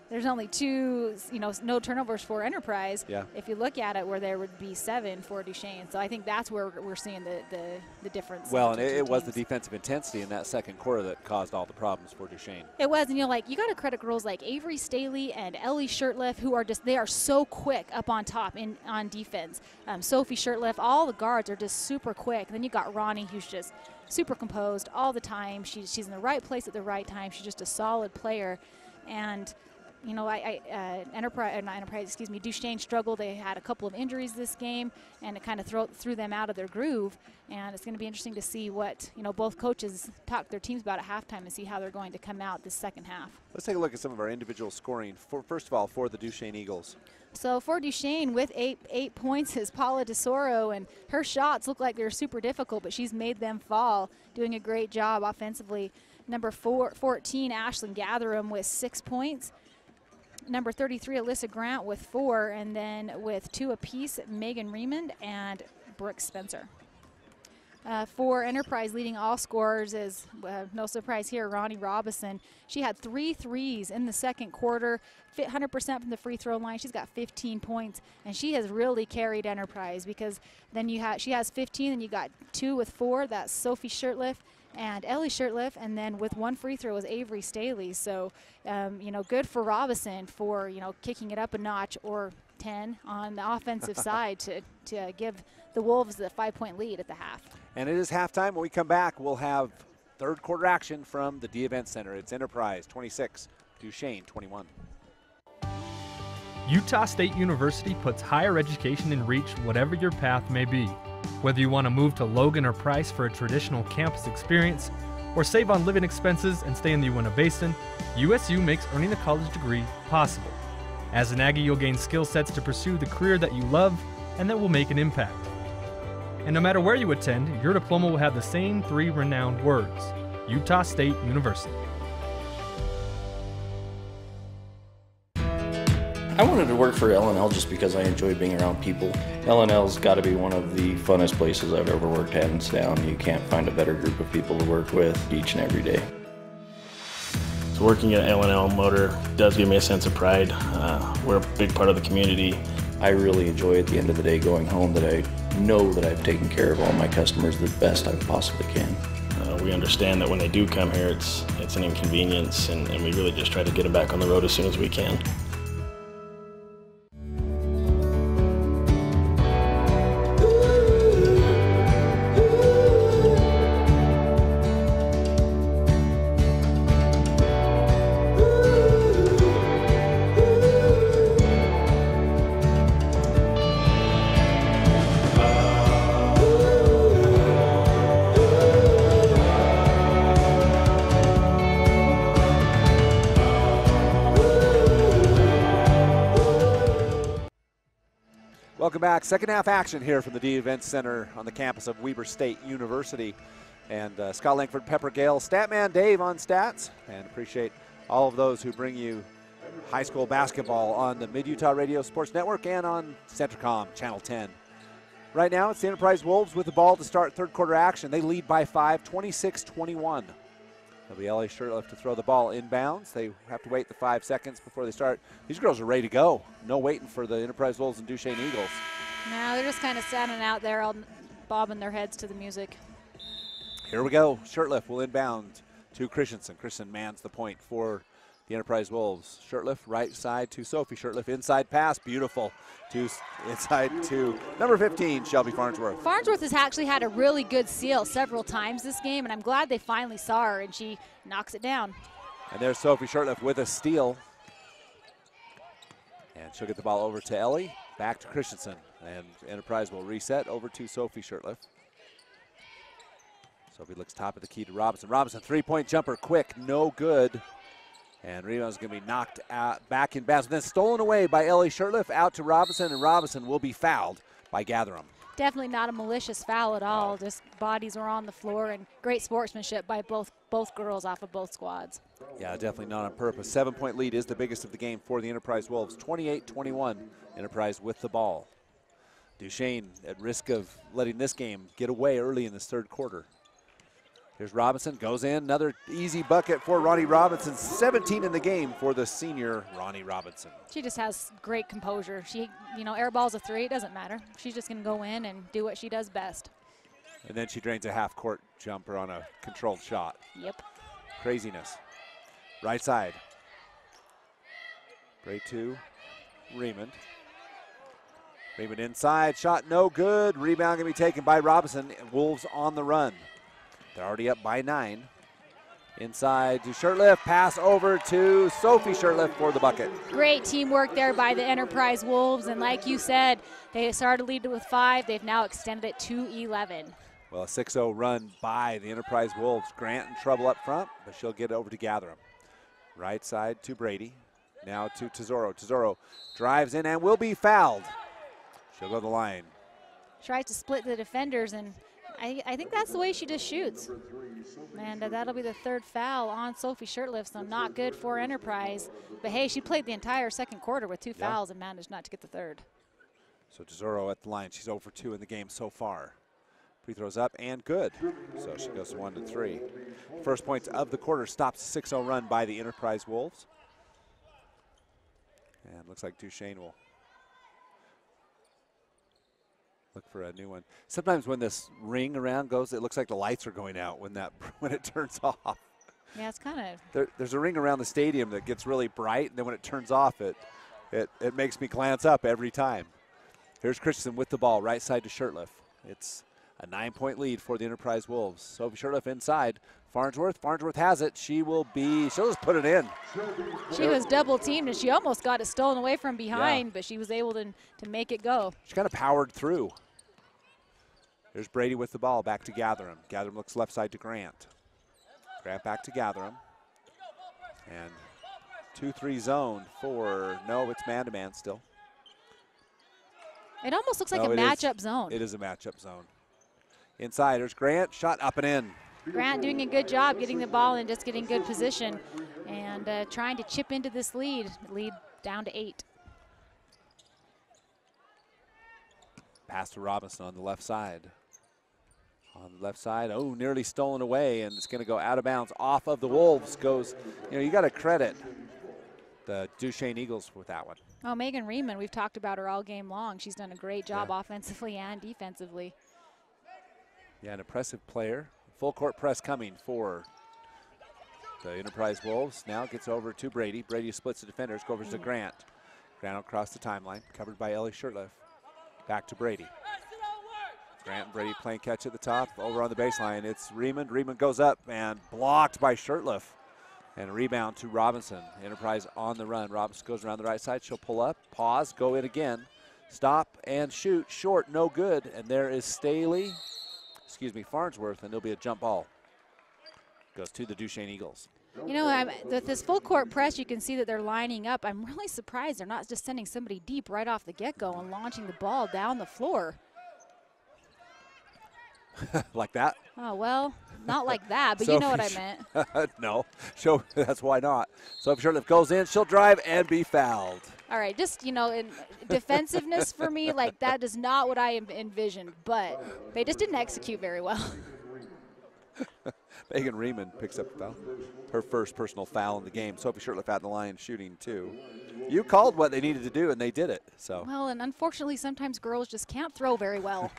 there's only 2, no turnovers for Enterprise. Yeah. If you look at it, where there would be 7 for Duchesne. So I think that's where we're seeing the difference. Well, and it was the defensive intensity in that second quarter that caused all the problems for Duchesne. It was, and you got to credit girls like Avery Staley and Ellie Shirtliff, who are they are so quick up on top on defense. Sophie Shirtliff, all the guards are just super quick. Then you got Ronnie, who's just super composed all the time. She's in the right place at the right time. She's just a solid player, and Duchesne struggled. They had a couple of injuries this game, and it kind of threw them out of their groove. And it's going to be interesting to see what, both coaches talk their teams about at halftime and see how they're going to come out this second half. Let's take a look at some of our individual scoring. First of all, for the Duchesne Eagles. So for Duchesne, with eight points is Paula DeSoro, and her shots look like they're super difficult, but she's made them fall, doing a great job offensively. Number 14, Ashlyn Gatherum with 6 points. Number 33, Alyssa Grant with 4, and then with 2 apiece, Megan Raymond and Brooke Spencer. For Enterprise, leading all scorers is, no surprise here, Ronnie Robinson. She had 3 threes in the second quarter, 100% from the free throw line. She's got 15 points, and she has really carried Enterprise, because then she has 15, and you got 2 with 4. That's Sophie Shirtliff and Ellie Shirtliff, and then with 1 free throw was Avery Staley. So, good for Robinson for, kicking it up a notch, or 10 on the offensive side to give the Wolves the 5-point lead at the half. And it is halftime. When we come back, we'll have third quarter action from the D Event Center. It's Enterprise 26, Duchesne 21. Utah State University puts higher education in reach whatever your path may be. Whether you want to move to Logan or Price for a traditional campus experience, or save on living expenses and stay in the Uinta Basin, USU makes earning a college degree possible. As an Aggie, you'll gain skill sets to pursue the career that you love and that will make an impact. And no matter where you attend, your diploma will have the same 3 renowned words: Utah State University. I wanted to work for L&L just because I enjoy being around people. L&L's got to be one of the funnest places I've ever worked, hands down. You can't find a better group of people to work with each and every day. So working at L&L Motor does give me a sense of pride. We're a big part of the community. I really enjoy at the end of the day going home that I know that I've taken care of all my customers the best I possibly can. We understand that when they do come here, it's an inconvenience, and we really just try to get them back on the road as soon as we can. Welcome back. Second half action here from the D Event Center on the campus of Weber State University. And Scott Langford, Pepper Gale, Statman Dave on stats. And appreciate all of those who bring you high school basketball on the Mid-Utah Radio Sports Network and on Centricom Channel 10. Right now it's the Enterprise Wolves with the ball to start third quarter action. They lead by 5, 26-21. It'll be Ellie Shirtliff to throw the ball inbounds. They have to wait the 5 seconds before they start. These girls are ready to go. No waiting for the Enterprise Wolves and Duchesne Eagles. No, they're just kind of standing out there, all bobbing their heads to the music. Here we go. Shirtlift will inbound to Christensen. Christensen mans the point for the Enterprise Wolves. Shirtlift right side to Sophie. Shirtlift inside pass. Beautiful. Inside to number 15, Shelby Farnsworth. Farnsworth has actually had a really good seal several times this game, and I'm glad they finally saw her, and she knocks it down. And there's Sophie Shirtlift with a steal. And she'll get the ball over to Ellie. Back to Christensen. And Enterprise will reset over to Sophie Shirtlift. Sophie looks top of the key to Robinson. Robinson, three-point jumper, quick, no good. And rebound's going to be knocked out, back in bounds. Then stolen away by Ellie Shirtlift out to Robinson, and Robinson will be fouled by Gatherum. Definitely not a malicious foul at all. Just bodies were on the floor, and great sportsmanship by both girls off of both squads. Yeah, definitely not on purpose. 7-point lead is the biggest of the game for the Enterprise Wolves. 28-21, Enterprise with the ball. Duchesne at risk of letting this game get away early in this third quarter. Here's Robinson, goes in, another easy bucket for Ronnie Robinson. 17 in the game for the senior Ronnie Robinson. She just has great composure. She, airballs a three, it doesn't matter. She's just going to go in and do what she does best. And then she drains a half-court jumper on a controlled shot. Yep. Craziness. Right side. Bray to Raymond. Raymond inside, shot no good. Rebound going to be taken by Robinson. Wolves on the run. They're already up by 9. Inside to Shirtlift, pass over to Sophie Shirtlift for the bucket. Great teamwork there by the Enterprise Wolves, and like you said, they started leading with 5. They've now extended it to 11. Well, a 6-0 run by the Enterprise Wolves. Grant in trouble up front, but she'll get it over to Gatherum. Right side to Brady. Now to Tesoro. Tesoro drives in and will be fouled. She'll go to the line. Tries to split the defenders, and I think that's the way she just shoots. And that'll be the third foul on Sophie Shirtlift, so not good for Enterprise. But hey, she played the entire second quarter with 2 fouls and managed not to get the third. So Tesoro at the line. She's 0 for 2 in the game so far. Free throws up and good. So she goes 1 to 3. First points of the quarter stops a 6-0 run by the Enterprise Wolves. And looks like Duchesne will look for a new one. Sometimes when this ring around goes, it looks like the lights are going out when it turns off. Yeah, it's kind of. There's a ring around the stadium that gets really bright, and then when it turns off, it makes me glance up every time. Here's Christensen with the ball, right side to Shirtlift. It's a 9-point lead for the Enterprise Wolves. Sophie Shirtlift inside. Farnsworth has it. She'll just put it in. She was double teamed, and she almost got it stolen away from behind, but she was able to make it go. She kind of powered through. There's Brady with the ball, back to Gatherum. Gatherum looks left side to Grant. Grant back to Gatherum. And 2-3 zone for, no, it's man-to-man still. It almost looks like a matchup zone. It is a matchup zone. Inside, there's Grant, shot up and in. Grant doing a good job getting the ball and just getting good position and trying to chip into this lead down to 8. Pass to Robinson on the left side. On the left side, oh, nearly stolen away, and it's going to go out of bounds off of the Wolves. You got to credit the Duchesne Eagles with that one. Oh, Megan Riemann, we've talked about her all game long. She's done a great job offensively and defensively. Yeah, an impressive player. Full court press coming for the Enterprise Wolves. Now gets over to Brady. Brady splits the defenders, goes over to Grant. Grant across the timeline, covered by Ellie Shirtlift. Back to Brady. Grant and Brady playing catch at the top. Over on the baseline, it's Riemann. Riemann goes up and blocked by Shirtlift. And a rebound to Robinson. Enterprise on the run. Robinson goes around the right side. She'll pull up, pause, go in again. Stop and shoot. Short, no good. And there is Farnsworth, and there'll be a jump ball. Goes to the Duchesne Eagles. With this full court press, you can see that they're lining up. I'm really surprised they're not just sending somebody deep right off the get-go and launching the ball down the floor. Like that? Oh, well, not like that, but you know what I meant. No, that's why not. So if Shirtlift goes in, she'll drive and be fouled. All right, just, in defensiveness for me, like that is not what I envisioned, but they just didn't execute very well. Megan Riemann picks up the foul. Her first personal foul in the game. Sophie Shirtlift out in the line shooting 2. You called what they needed to do, and they did it. So. Well, and unfortunately, sometimes girls just can't throw very well.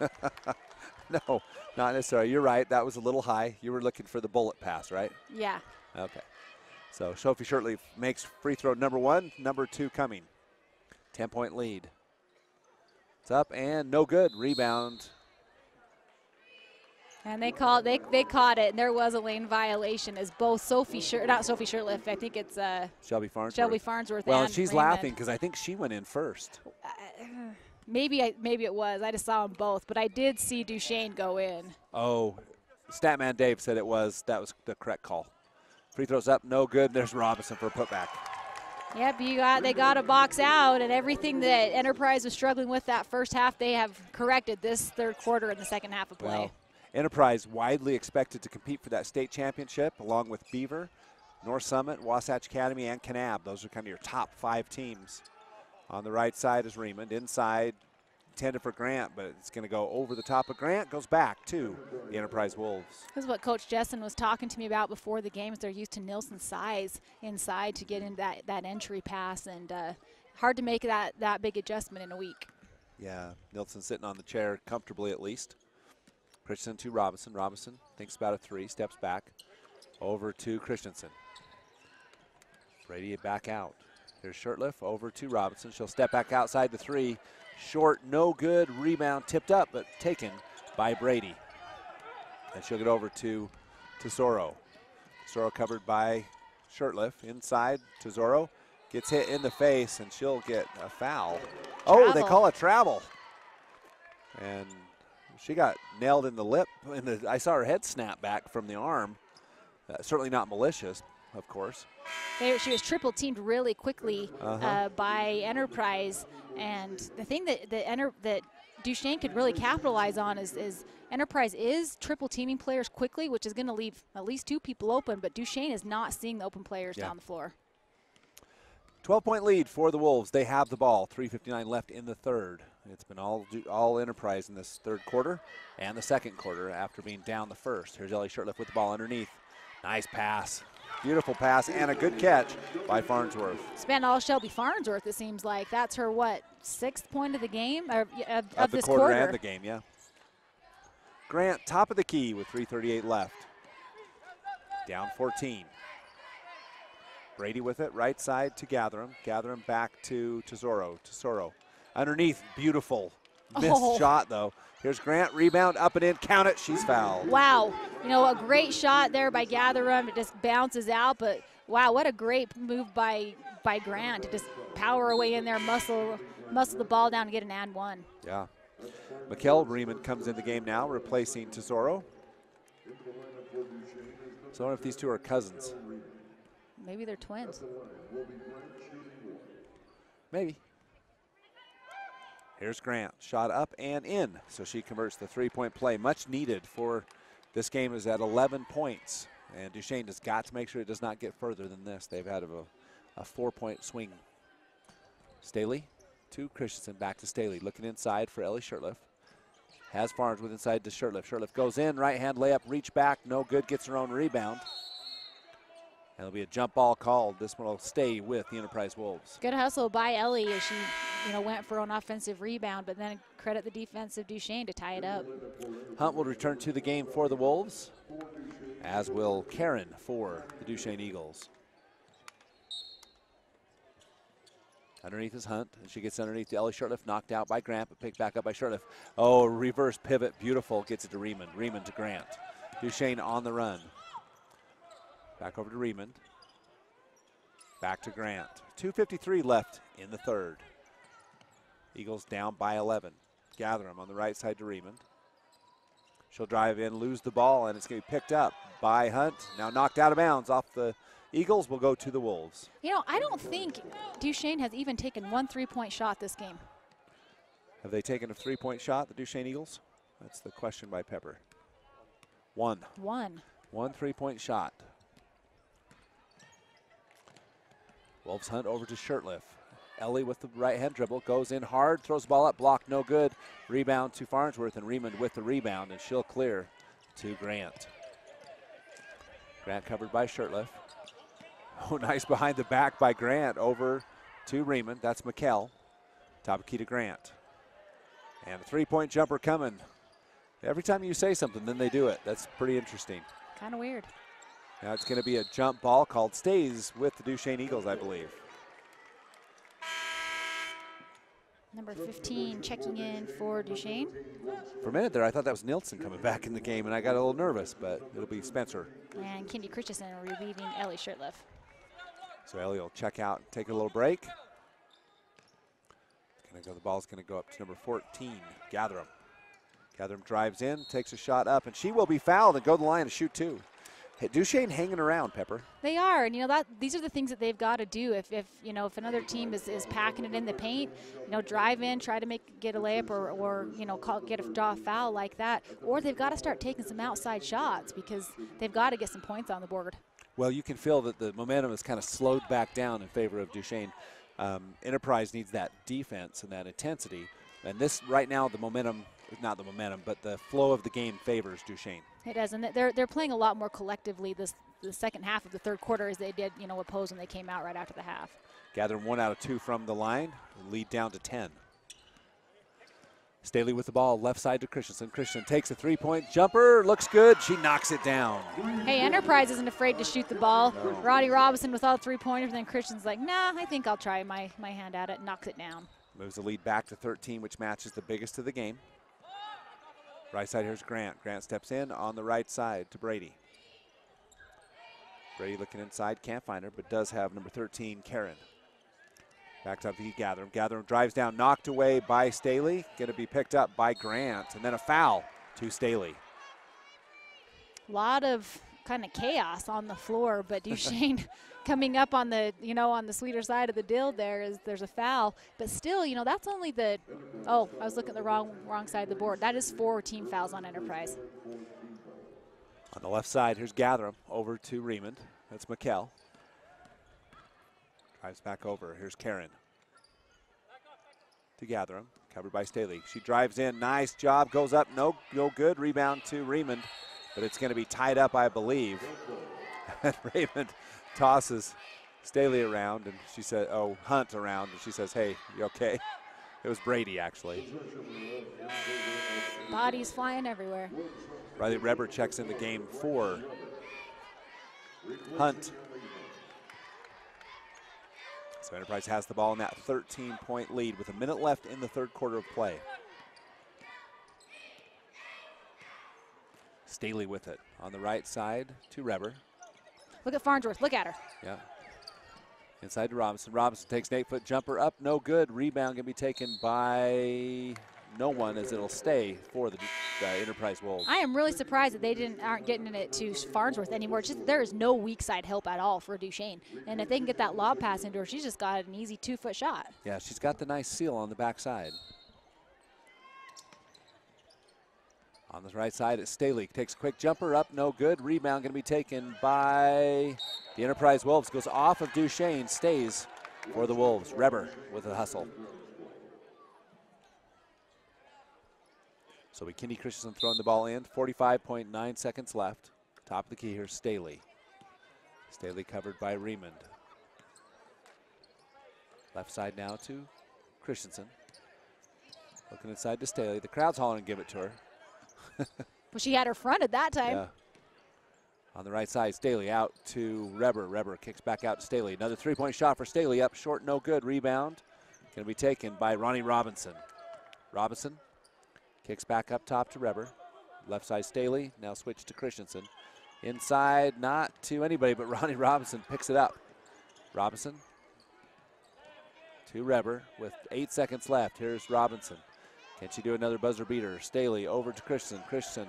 No, not necessarily. You're right. That was a little high. You were looking for the bullet pass, right? Yeah. Okay. So Sophie Shirtley makes free throw number 1, number 2 coming. 10-point lead. It's up and no good. Rebound. And they caught it, and there was a lane violation as both not Sophie Shirtliff, I think it's Shelby Farnsworth. Shelby Farnsworth. Well, and she's Raymond. laughing because I think she went in first. Maybe it was. I just saw them both, but I did see Duchesne go in. Oh, Statman Dave said that was the correct call. Free throws up, no good. There's Robinson for a putback. Yep, they got a box out, and everything that Enterprise was struggling with that first half, they have corrected this third quarter in the second half of play. Well, Enterprise widely expected to compete for that state championship, along with Beaver, North Summit, Wasatch Academy, and Kanab. Those are kind of your top 5 teams. On the right side is Raymond. Inside, intended for Grant, but it's going to go over the top of Grant. Goes back to the Enterprise Wolves. This is what Coach Jessen was talking to me about before the games. They're used to Nilsson's size inside to get in that entry pass, and hard to make that big adjustment in a week. Yeah, Nilsson sitting on the chair comfortably at least. Christensen to Robinson. Robinson thinks about a 3, steps back over to Christensen. Brady back out. Here's Shirtliff over to Robinson. She'll step back outside the 3. Short, no good. Rebound tipped up, but taken by Brady. And she'll get over to Tesoro. Tesoro covered by Shirtliff. Inside, Tesoro gets hit in the face, and she'll get a foul. Oh, they call a travel. And she got nailed in the lip. I saw her head snap back from the arm. Certainly not malicious, of course. She was triple teamed really quickly by Enterprise, and the thing that Duchesne could really capitalize on is Enterprise is triple teaming players quickly, which is going to leave at least 2 people open, but Duchesne is not seeing the open players down the floor. 12-point lead for the Wolves. They have the ball. 3:59 left in the third. It's been all Enterprise in this third quarter and the second quarter after being down the first. Here's Ellie Shirtliff with the ball underneath. Nice pass. Beautiful pass and a good catch by Farnsworth. It's been all Shelby Farnsworth, it seems like. That's her, 6th point of the game? Or of this quarter and the game, yeah. Grant, top of the key with 3:38 left. Down 14. Brady with it, right side to Gatherum. Gatherum back to Tesoro. Tesoro underneath, beautiful. Missed shot, though. Here's Grant, rebound, up and in, count it, she's fouled. Wow, a great shot there by Gatherum. It just bounces out, but wow, what a great move by Grant to just power away in there, muscle the ball down and get an and 1. Yeah. Mikkel Riemann comes in the game now, replacing Tesoro. So I wonder if these two are cousins. Maybe they're twins. Maybe. Here's Grant, shot up and in. So she converts the 3-point play, much needed for this game is at 11 points. And Duchesne has got to make sure it does not get further than this. They've had a 4-point swing. Staley to Christensen, back to Staley. Looking inside for Ellie Shirtliff. Has Farnsworth inside to Shirtliff. Shirtliff goes in, right hand layup, reach back, no good, gets her own rebound. And it'll be a jump ball called. This one will stay with the Enterprise Wolves. Good hustle by Ellie as she went for an offensive rebound, but then credit the defensive Duchesne to tie it up. Hunt will return to the game for the Wolves, as will Karen for the Duchesne Eagles. Underneath is Hunt, and she gets underneath to Ellie Shirtliff, knocked out by Grant, but picked back up by Shirtliff. Oh, reverse pivot, beautiful, gets it to Riemann. Riemann to Grant. Duchesne on the run. Back over to Riemann. Back to Grant. 2:53 left in the third. Eagles down by 11. Gatherum on the right side to Riemann. She'll drive in, lose the ball, and it's going to be picked up by Hunt. Now knocked out of bounds off the Eagles, will go to the Wolves. I don't think Duchesne has even taken 1 3-point shot this game. Have they taken a 3-point shot, the Duchesne Eagles? That's the question by Pepper. One 3-point shot. Wolves Hunt over to Shirtliff. Ellie with the right-hand dribble, goes in hard, throws the ball up, blocked, no good. Rebound to Farnsworth, and Riemann with the rebound, and she'll clear to Grant. Grant covered by Shirtliff. Oh, nice behind the back by Grant over to Riemann. That's McKell. Top of key to Grant. And a three-point jumper coming. Every time you say something, then they do it. That's pretty interesting. Kind of weird. Now it's going to be a jump ball called. Stays with the Duchesne Eagles, I believe. Number 15 checking in for Duchesne. For a minute there, I thought that was Nilsson coming back in the game, and I got a little nervous, but it'll be Spencer. And Kendi Christensen relieving Ellie Shirtliff. So Ellie will check out and take a little break. The ball's going to go up to number 14, Gatherum. Gatherum drives in, takes a shot up, and she will be fouled and go to the line to shoot two. Hey, Duchesne hanging around, Pepper. They are, and these are the things that they've got to do. If another team is packing it in the paint, drive in, try to get a layup or draw a foul like that, or they've got to start taking some outside shots because they've got to get some points on the board. Well, you can feel that the momentum is kind of slowed back down in favor of Duchesne. Enterprise needs that defense and that intensity, and this right now not the momentum, but the flow of the game favors Duchesne. It does, and they're playing a lot more collectively the second half of the third quarter as they did, oppose when they came out right after the half. Gathering 1 out of 2 from the line, lead down to 10. Staley with the ball, left side to Christensen. Christensen takes a three-point jumper, looks good, she knocks it down. Hey, Enterprise isn't afraid to shoot the ball. No. Roddy Robinson with all the three-pointers, and then Christensen's like, nah, I think I'll try my hand at it, knocks it down. Moves the lead back to 13, which matches the biggest of the game. Right side, here's Grant. Grant steps in on the right side to Brady. Brady looking inside, can't find her, but does have number 13, Karen. Back up to Gatherum. Gatherum drives down, knocked away by Staley. Going to be picked up by Grant, and then a foul to Staley. A lot of kind of chaos on the floor, but Duchesne coming up on the, on the sweeter side of the deal there's a foul. But still, that's only the, I was looking at the wrong side of the board. That is 4 team fouls on Enterprise. On the left side, here's Gatherum over to Riemann. That's McKell. Drives back over. Here's Karen. To Gatherum, covered by Staley. She drives in, nice job, goes up, no good. Rebound to Riemann, but it's going to be tied up, I believe. Riemann tosses Staley around, and she said, Hunt around, and she says, hey, you okay? It was Brady, actually. Bodies flying everywhere. Riley Reber checks in the game for Hunt. So Enterprise has the ball in that 13-point lead with a minute left in the third quarter of play. Staley with it on the right side to Reber. Look at Farnsworth, look at her. Yeah. Inside to Robinson. Robinson takes an 8-foot jumper up, no good. Rebound can be taken by no one as it'll stay for the Enterprise Wolves. I am really surprised that they aren't getting it to Farnsworth anymore. There is no weak side help at all for Duchesne. And if they can get that lob pass into her, she's just got an easy 2-foot shot. Yeah, she's got the nice seal on the backside. On the right side, it's Staley. Takes a quick jumper up, no good. Rebound going to be taken by the Enterprise Wolves. Goes off of Duchesne, stays for the Wolves. Reber with a hustle. So Kendi Christensen throwing the ball in. 45.9 seconds left. Top of the key here, Staley. Staley covered by Riemann. Left side now to Christensen. Looking inside to Staley. The crowd's hollering, give it to her. Well, she had her fronted that time. Yeah. On the right side, Staley out to Reber. Reber kicks back out to Staley. Another three-point shot for Staley. Up short, no good. Rebound going to be taken by Ronnie Robinson. Robinson kicks back up top to Reber. Left side, Staley. Now switch to Christensen. Inside, not to anybody, but Ronnie Robinson picks it up. Robinson to Reber with 8 seconds left. Here's Robinson. Can she do another buzzer beater? Staley over to Christensen. Christensen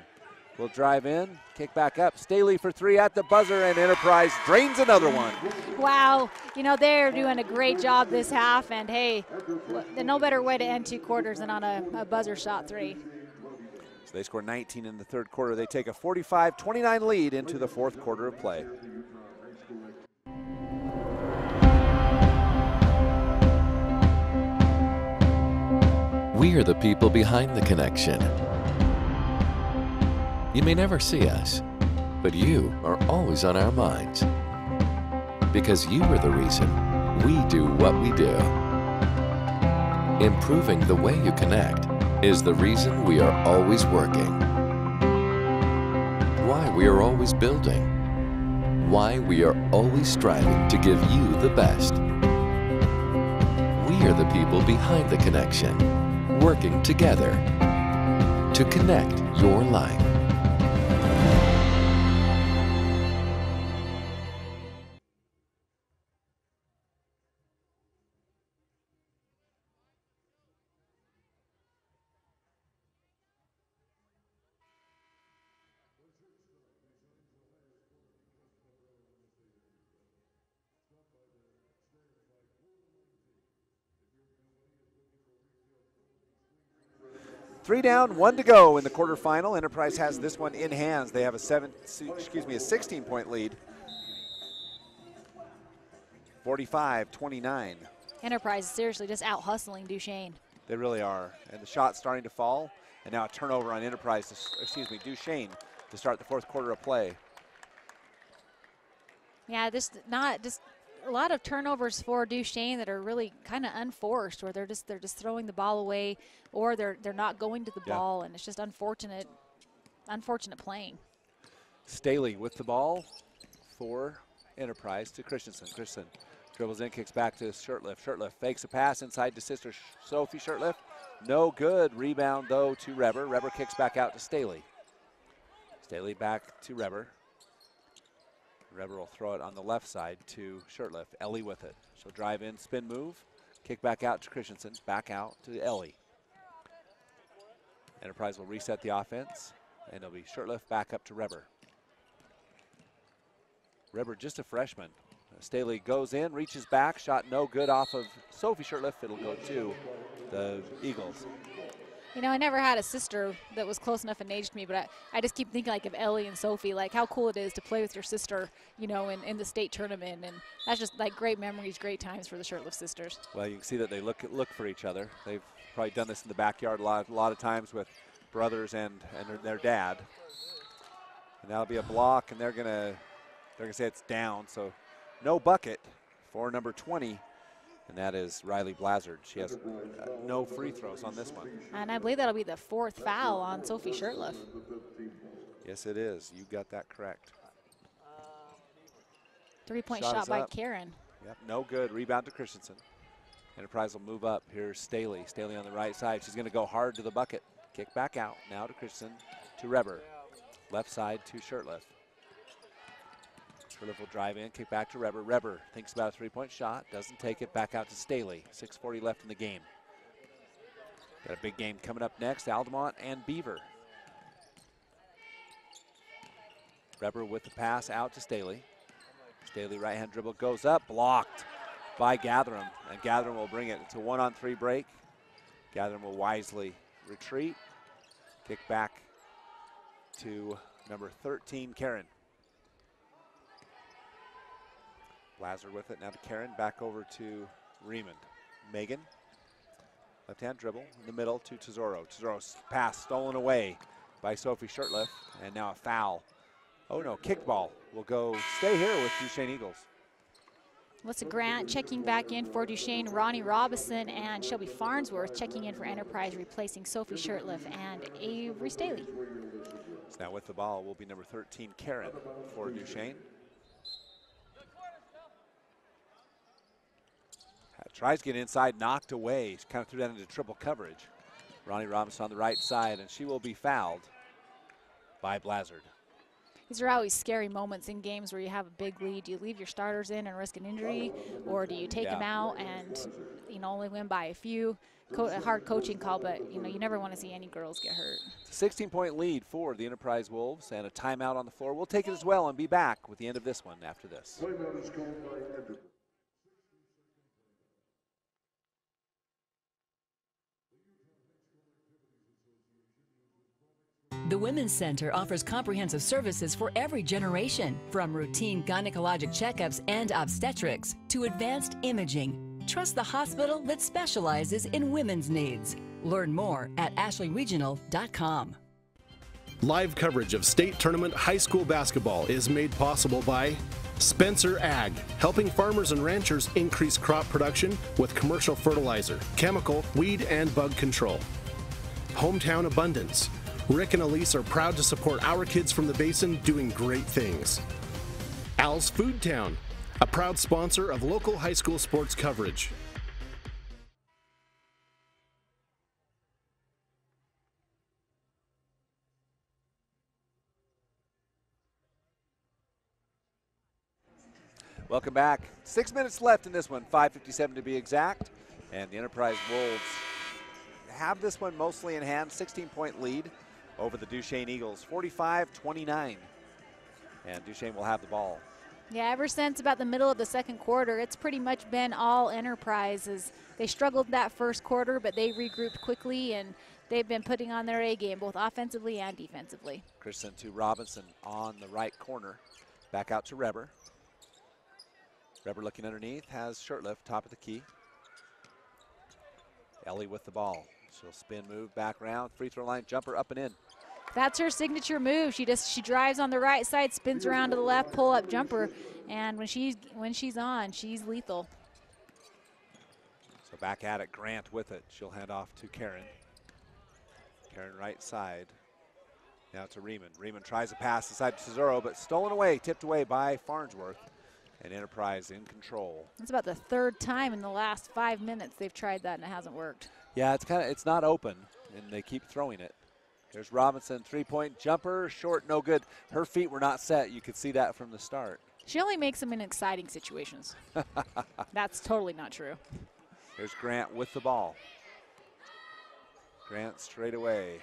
will drive in, kick back up. Staley for three at the buzzer, and Enterprise drains another one. Wow, they're doing a great job this half, and hey, no better way to end 2 quarters than on a buzzer shot 3. So they score 19 in the third quarter. They take a 45-29 lead into the fourth quarter of play. We are the people behind the connection. You may never see us, but you are always on our minds. Because you are the reason we do what we do. Improving the way you connect is the reason we are always working. Why we are always building. Why we are always striving to give you the best. We are the people behind the connection, working together to connect your life. Three down, 1 to go in the quarterfinal. Enterprise has this one in hands. They have a 16-point lead. 45-29. Enterprise is seriously just out hustling Duchesne. They really are. And the shot's starting to fall. And now a turnover on Enterprise, Duchesne to start the fourth quarter of play. Yeah, just a lot of turnovers for Duchesne that are really kind of unforced, where they're just throwing the ball away, or they're not going to the ball, and it's just unfortunate playing. Staley with the ball for Enterprise to Christensen. Christensen dribbles in, kicks back to Shirtliff. Shirtliff fakes a pass inside to sister Sophie Shirtliff. No good. Rebound, though, to Reber. Reber kicks back out to Staley. Staley back to Reber. Reber will throw it on the left side to Shirtliff. Ellie with it. She'll drive in, spin move, kick back out to Christensen, back out to Ellie. Enterprise will reset the offense, and it'll be Shirtliff back up to Reber. Reber just a freshman. Staley goes in, reaches back, shot no good off of Sophie Shirtliff. It'll go to the Eagles. You know, I never had a sister that was close enough in age to me, but I just keep thinking like of Ellie and Sophie, like how cool it is to play with your sister, you know, in the state tournament. And that's just like great memories, great times for the Shirtliff sisters. Well, you can see that they look for each other. They've probably done this in the backyard a lot of times with brothers and their dad. And that'll be a block, and they're gonna say it's down. So no bucket for number 20. And that is Riley Blazard. She has no free throws on this one. And I believe that'll be the 4th foul on Sophie Shirtliff. Yes, it is. You got that correct. 3-point shot by Karen. Yep, no good. Rebound to Christensen. Enterprise will move up. Here's Staley. Staley on the right side. She's going to go hard to the bucket. Kick back out. Now to Christensen, to Reber. Left side to Shirtliff. Shirtliff will drive in, kick back to Reber. Reber thinks about a 3-point shot, doesn't take it, back out to Staley. 6:40 left in the game. Got a big game coming up next, Altamont and Beaver. Reber with the pass out to Staley. Staley right-hand dribble goes up, blocked by Gatherum, and Gatherum will bring it. It's a 1-on-3 break. Gatherum will wisely retreat. Kick back to number 13, Karen. Lazar with it, now to Karen, back over to Raymond. Megan, left-hand dribble in the middle to Tesoro. Tesoro's pass stolen away by Sophie Shirtliff, and now a foul. Oh no, kickball will stay here with Duchesne Eagles. Melissa Grant checking back in for Duchesne, Ronnie Robinson and Shelby Farnsworth checking in for Enterprise, replacing Sophie Shirtliff and Avery Staley. So now with the ball will be number 13, Karen, for Duchesne. Tries to get inside, knocked away. She kind of threw that into triple coverage. Ronnie Robinson on the right side, and she will be fouled by Blazard. These are always scary moments in games where you have a big lead. Do you leave your starters in and risk an injury, or do you take them out and only win by a few? A hard coaching call, but you never want to see any girls get hurt. It's a 16-point lead for the Enterprise Wolves, and a timeout on the floor. We'll take it as well and be back with the end of this one after this. The Women's Center offers comprehensive services for every generation, from routine gynecologic checkups and obstetrics to advanced imaging. Trust the hospital that specializes in women's needs. Learn more at ashleyregional.com. Live coverage of state tournament high school basketball is made possible by Spencer Ag, helping farmers and ranchers increase crop production with commercial fertilizer, chemical, weed, and bug control. Hometown Abundance. Rick and Elise are proud to support our kids from the basin doing great things. Al's Food Town, a proud sponsor of local high school sports coverage. Welcome back. 6 minutes left in this one, 5:57 to be exact. And the Enterprise Wolves have this one mostly in hand, 16-point lead over the Duchesne Eagles, 45-29. And Duchesne will have the ball. Yeah, ever since about the middle of the second quarter, it's pretty much been all Enterprises. They struggled that first quarter, but they regrouped quickly, and they've been putting on their A game, both offensively and defensively. Christensen to Robinson on the right corner. Back out to Reber. Reber looking underneath, has Shurtleff top of the key. Ellie with the ball. She'll spin, move, back around, free throw line, jumper up and in. That's her signature move. She drives on the right side, spins around to the left, pull up jumper, and when she's on, she's lethal. So back at it, Grant with it. She'll hand off to Karen. Karen right side. Now to Riemann. Riemann tries a pass inside to Tesoro, but stolen away, tipped away by Farnsworth. And Enterprise in control. It's about the third time in the last 5 minutes they've tried that and it hasn't worked. Yeah, it's not open, and they keep throwing it. Here's Robinson, three-point jumper, short, no good. Her feet were not set. You could see that from the start. She only makes them in exciting situations. That's totally not true. Here's Grant with the ball. Grant straight away.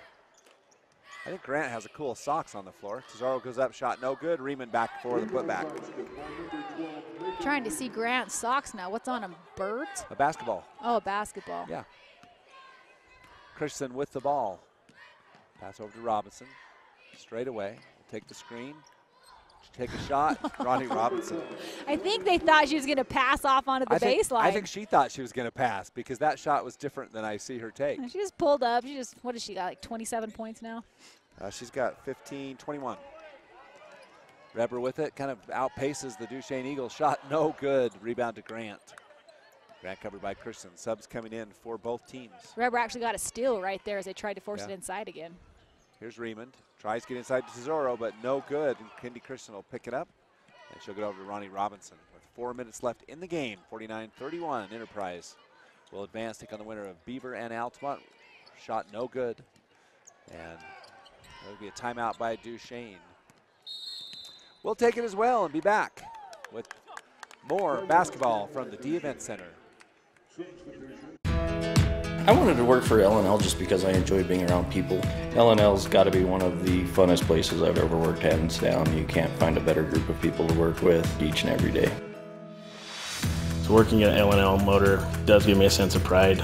I think Grant has a cool socks on the floor. Tesoro goes up, shot no good. Riemann back for the putback. Trying to see Grant's socks now. What's on them? Birds? A basketball. Oh, a basketball. Yeah. Christensen with the ball. Pass over to Robinson. Straight away. Take the screen. Take a shot. Ronnie Robinson. I think they thought she was going to pass off onto the baseline. I think she thought she was going to pass because that shot was different than I see her take. She just pulled up. What has she got, like 27 points now? She's got 15, 21. Reber with it, kind of outpaces the Duchesne Eagles. Shot no good. Rebound to Grant. Grant covered by Christensen. Subs coming in for both teams. Reber actually got a steal right there as they tried to force it inside again. Here's Riemann. Tries to get inside to Tesoro, but no good. And Kendi Christensen will pick it up, and she'll get over to Ronnie Robinson. With 4 minutes left in the game, 49-31. Enterprise will advance, take on the winner of Beaver and Altamont. Shot no good. And there'll be a timeout by Duchesne. We'll take it as well and be back with more basketball from the D Event Center. I wanted to work for L&L just because I enjoy being around people. L&L's got to be one of the funnest places I've ever worked, hands down. You can't find a better group of people to work with each and every day. So working at L&L Motor does give me a sense of pride.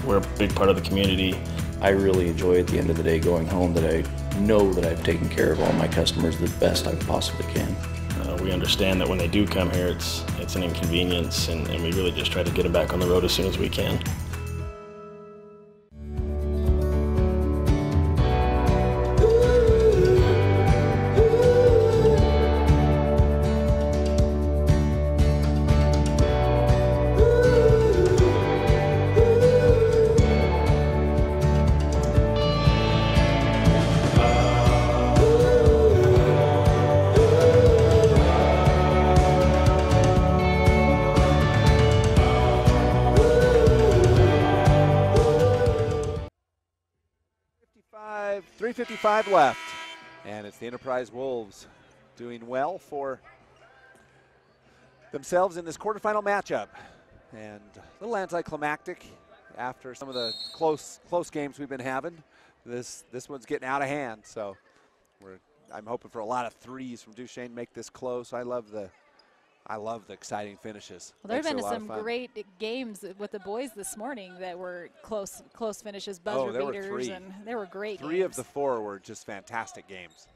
We're a big part of the community. I really enjoy at the end of the day going home that I know that I've taken care of all my customers the best I possibly can. We understand that when they do come here, it's an inconvenience, and we really just try to get them back on the road as soon as we can. .55 left, and it's the Enterprise Wolves doing well for themselves in this quarterfinal matchup. And a little anticlimactic after some of the close games we've been having. This one's getting out of hand, so I'm hoping for a lot of threes from Duchesne to make this close. I love the exciting finishes. Well, there have been some great games with the boys this morning that were close finishes, buzzer beaters, and they were great games. 3 of the 4 were just fantastic games.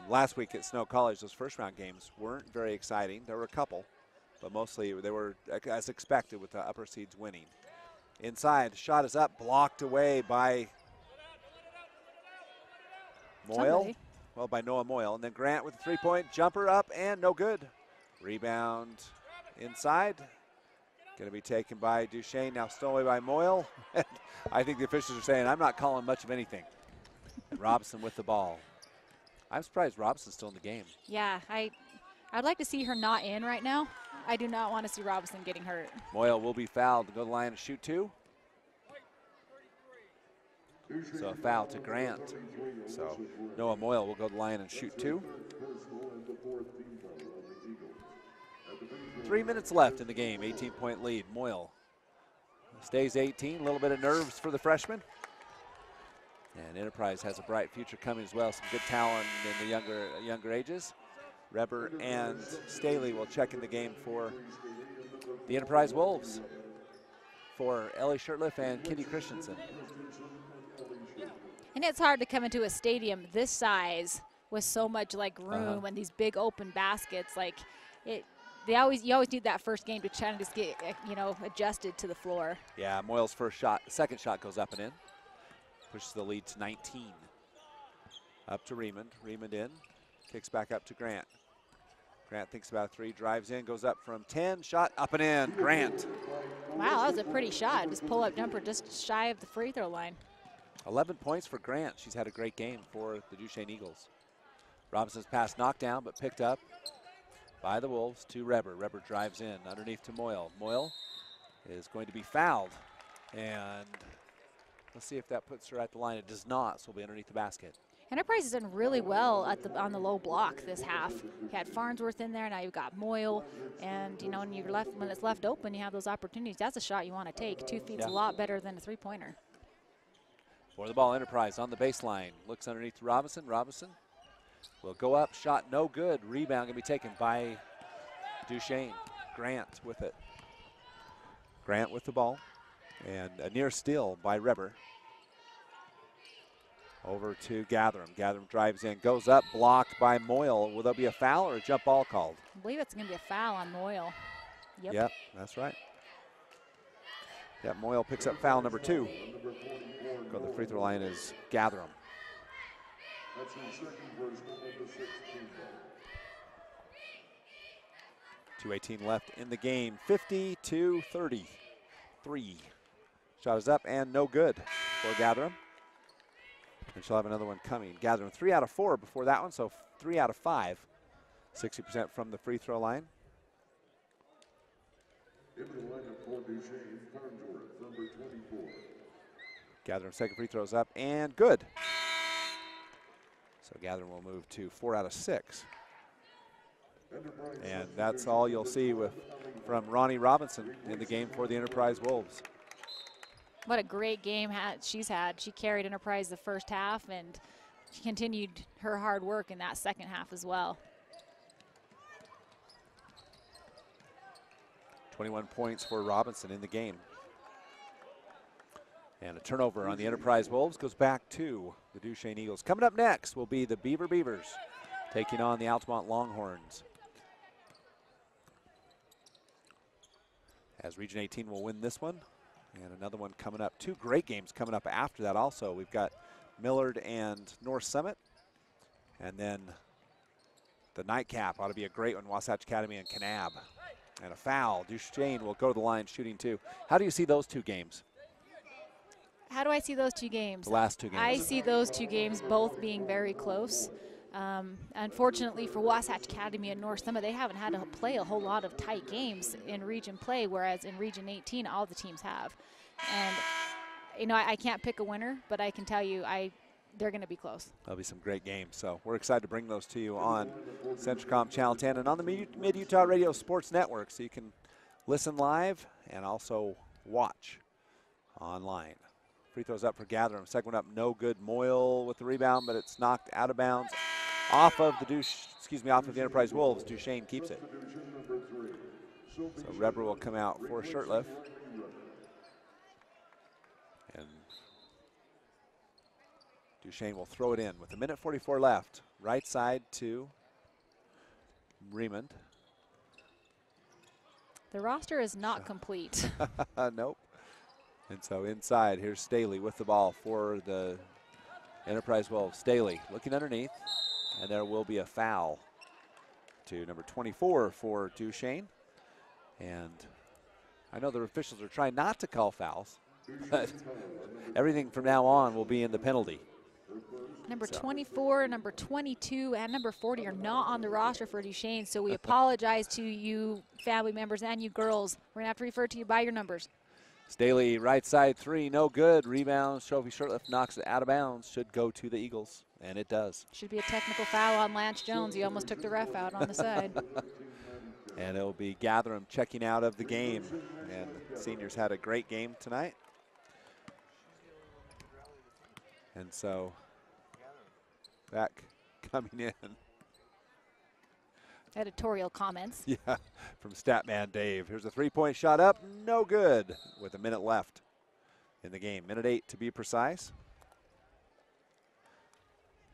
Last week at Snow College, those first round games weren't very exciting. There were a couple, but mostly they were as expected with the upper seeds winning. Inside, shot is up, blocked away by Moyle. Well, by Noah Moyle. And then Grant with a 3-point jumper up and no good. Rebound inside. Going to be taken by Duchesne, now stolen away by Moyle. I think the officials are saying, I'm not calling much of anything. And Robinson with the ball. I'm surprised Robison's still in the game. Yeah, I'd like to see her not in right now. I do not want to see Robinson getting hurt. Moyle will be fouled to go to the line and shoot 2. So a foul to Grant. So Noah Moyle will go to the line and shoot 2. 3 minutes left in the game, 18-point lead. Moyle stays 18, a little bit of nerves for the freshman. And Enterprise has a bright future coming as well. Some good talent in the younger ages. Reber and Staley will check in the game for the Enterprise Wolves. For Ellie Shurtleff and Kitty Christensen. And it's hard to come into a stadium this size with so much like room and these big open baskets. Like you always need that first game to try to just get adjusted to the floor. Yeah, Moyle's second shot goes up and in. Pushes the lead to 19. Up to Raymond. Raymond in. Kicks back up to Grant. Grant thinks about 3, drives in, goes up from 10, shot up and in. Grant. Wow, that was a pretty shot. Just pull-up jumper just shy of the free throw line. 11 points for Grant. She's had a great game for the Duchesne Eagles. Robinson's pass knocked down but picked up by the Wolves to Reber. Reber drives in underneath to Moyle. Moyle is going to be fouled. And let's see if that puts her at the line. It does not, so it'll be underneath the basket. Enterprise has done really well on the low block this half. You had Farnsworth in there, now you've got Moyle, and when it's left open, you have those opportunities. That's a shot you want to take. 2 feet's a lot better than a 3-pointer. For the ball, Enterprise on the baseline. Looks underneath to Robinson. Robinson will go up, shot no good. Rebound going to be taken by Duchesne. Grant with it. Grant with the ball. And a near steal by Reber. Over to Gatherum. Gatherum drives in, goes up, blocked by Moyle. Will there be a foul or a jump ball called? I believe it's going to be a foul on Moyle. Yep, that's right. Yeah, Moyle picks up foul number 2. Go to the free throw line is Gatherum. 2:18 left in the game. 50-33. Shot is up and no good for Gatherum. And she'll have another one coming. Gatherum 3 out of 4 before that one, so 3 out of 5. 60% from the free throw line. Gatherum second free throws up and good. So Gatherum will move to 4 out of 6. And that's all you'll see from Ronnie Robinson in the game for the Enterprise Wolves. What a great game she's had. She carried Enterprise the first half, and she continued her hard work in that second half as well. 21 points for Robinson in the game. And a turnover on the Enterprise Wolves goes back to the Duchesne Eagles. Coming up next will be the Beaver Beavers taking on the Altamont Longhorns. As Region 18 will win this one. And another one coming up. 2 great games coming up after that also. We've got Millard and North Summit. And then the nightcap ought to be a great one. Wasatch Academy and Kanab. And a foul. Duchesne will go to the line shooting 2. How do you see those 2 games? How do I see those 2 games? The last 2 games. I see those 2 games both being very close. Unfortunately for Wasatch Academy and North Summit, they haven't had to play a whole lot of tight games in region play, whereas in Region 18, all the teams have. And, I can't pick a winner, but I can tell you they're going to be close. There'll be some great games. So we're excited to bring those to you on Centricom Channel 10 and on the Mid-Utah Radio Sports Network, so you can listen live and also watch online. Free throws up for Gatherum. Second one up, no good. Moyle with the rebound, but it's knocked out of bounds. Off of the Enterprise Wolves. Duchesne keeps it. So Reber will come out for Shurtleff. And Duchesne will throw it in with 1:44 left. Right side to Raymond. The roster is not complete. Nope. And so inside, here's Staley with the ball for the Enterprise Wolves. Staley looking underneath, and there will be a foul to number 24 for Duchesne. And I know the officials are trying not to call fouls, but everything from now on will be in the penalty. Number 24, number 22, and number 40 are not on the roster for Duchesne, so we apologize to you family members and you girls. We're going to have to refer to you by your numbers. Staley, right side three, no good. Rebound, Sophie Shirtliff knocks it out of bounds. Should go to the Eagles, and it does. Should be a technical foul on Lance Jones. He almost took the ref out on the side. And it'll be Gatherum checking out of the game. And the seniors had a great game tonight. And so back coming in. Editorial comments. Yeah, from Statman Dave. Here's a three-point shot up, no good, with a minute left in the game. Minute 8 to be precise.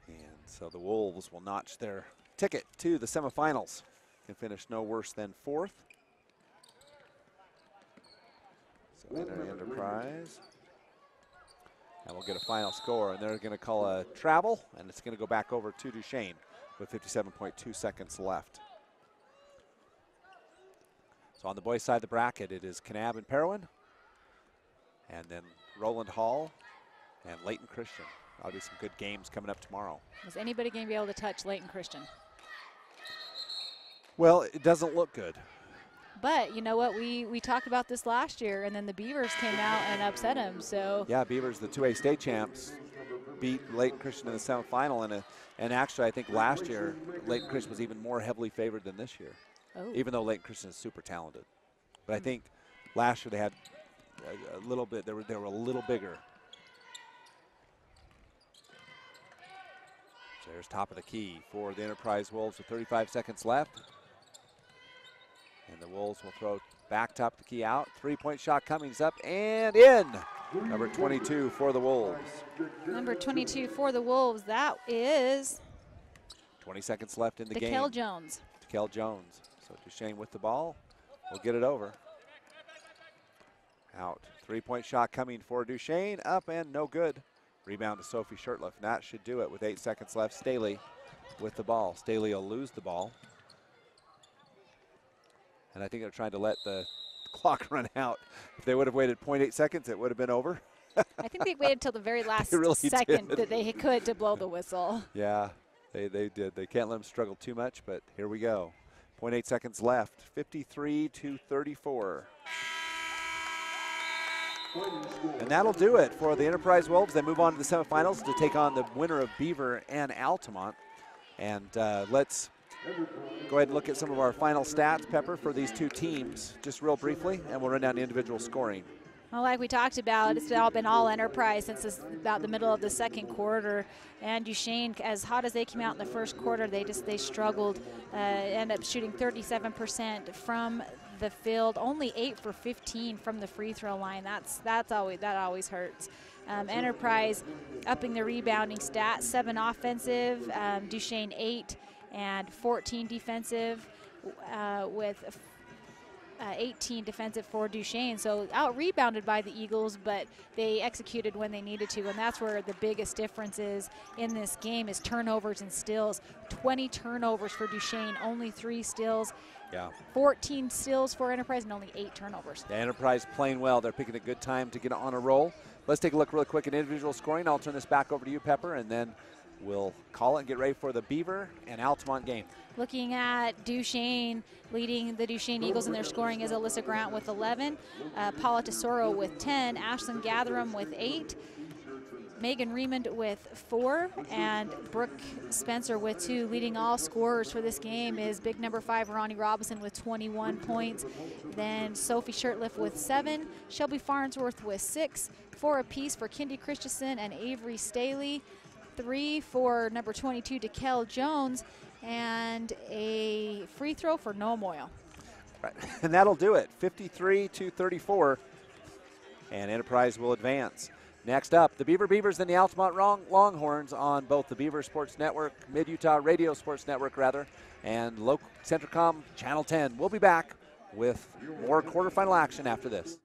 And so the Wolves will notch their ticket to the semifinals. Can finish no worse than 4th. So Enterprise. And we'll get a final score, and they're going to call a travel, and it's going to go back over to Duchesne with 57.2 seconds left. So on the boys' side of the bracket, it is Kanab and Parowan, and then Roland Hall and Layton Christian. That'll be some good games coming up tomorrow. Is anybody going to be able to touch Layton Christian? Well, it doesn't look good. But you know what? We talked about this last year, and then the Beavers came out and upset him. So yeah, Beavers, the 2A state champs, beat Layton Christian in the semifinal. And actually, I think last year, Layton Christian was even more heavily favored than this year, even though Layton Christian is super talented. But I think last year they had a little bit, they were a little bigger. So there's top of the key for the Enterprise Wolves with 35 seconds left. And the Wolves will throw back top of the key out. Three-point shot coming up and in. Number 22 for the Wolves. Number 22 for the Wolves, that is 20 seconds left in the game. Dekel Jones. Dekel Jones. So Duchesne with the ball. We'll get it over. Out. Three-point shot coming for Duchesne. Up and no good. Rebound to Sophie Shirtliff. And that should do it with 8 seconds left. Staley with the ball. Staley will lose the ball. And I think they're trying to let the clock run out. If they would have waited 0.8 seconds, it would have been over. I think they waited until the very last really second did. that they could to blow the whistle. Yeah, they did. They can't let them struggle too much, but here we go. 0.8 seconds left, 53-34. And that'll do it for the Enterprise Wolves. They move on to the semifinals to take on the winner of Beaver and Altamont. And let's go ahead and look at some of our final stats, Pepper, for these two teams, just real briefly, and we'll run down the individual scoring. Well, like we talked about, it's all been all Enterprise since about the middle of the second quarter. And Duchesne, as hot as they came out in the first quarter, they struggled. Ended up shooting 37% from the field, only 8 for 15 from the free throw line. That always hurts. Enterprise upping the rebounding stats, 7 offensive, Duchesne 8. And 14 defensive with 18 defensive for Duchesne. So out-rebounded by the Eagles, but they executed when they needed to, and that's where the biggest difference is in this game is turnovers and steals. 20 turnovers for Duchesne, only 3 steals. Yeah. 14 steals for Enterprise and only 8 turnovers. The Enterprise playing well. They're picking a good time to get on a roll. Let's take a look really quick at individual scoring. I'll turn this back over to you, Pepper, and then we'll call it and get ready for the Beaver and Altamont game. Looking at Duchesne, leading the Duchesne Eagles in their scoring is Alyssa Grant with 11, Paula Tesoro with 10, Ashlyn Gatherum with 8, Megan Remond with 4, and Brooke Spencer with 2. Leading all scorers for this game is big number 5, Ronnie Robinson with 21 points. Then Sophie Shirtliff with 7, Shelby Farnsworth with 6, 4 apiece for Kindy Christensen and Avery Staley. 3 for number 22, Dekel Jones, and a free throw for Noah Moyle. Right. And that'll do it, 53-34, and Enterprise will advance. Next up, the Beavers and the Altamont Longhorns on both the Beaver Sports Network, Mid-Utah Radio Sports Network, and local Centricom Channel 10. We'll be back with more quarterfinal action after this.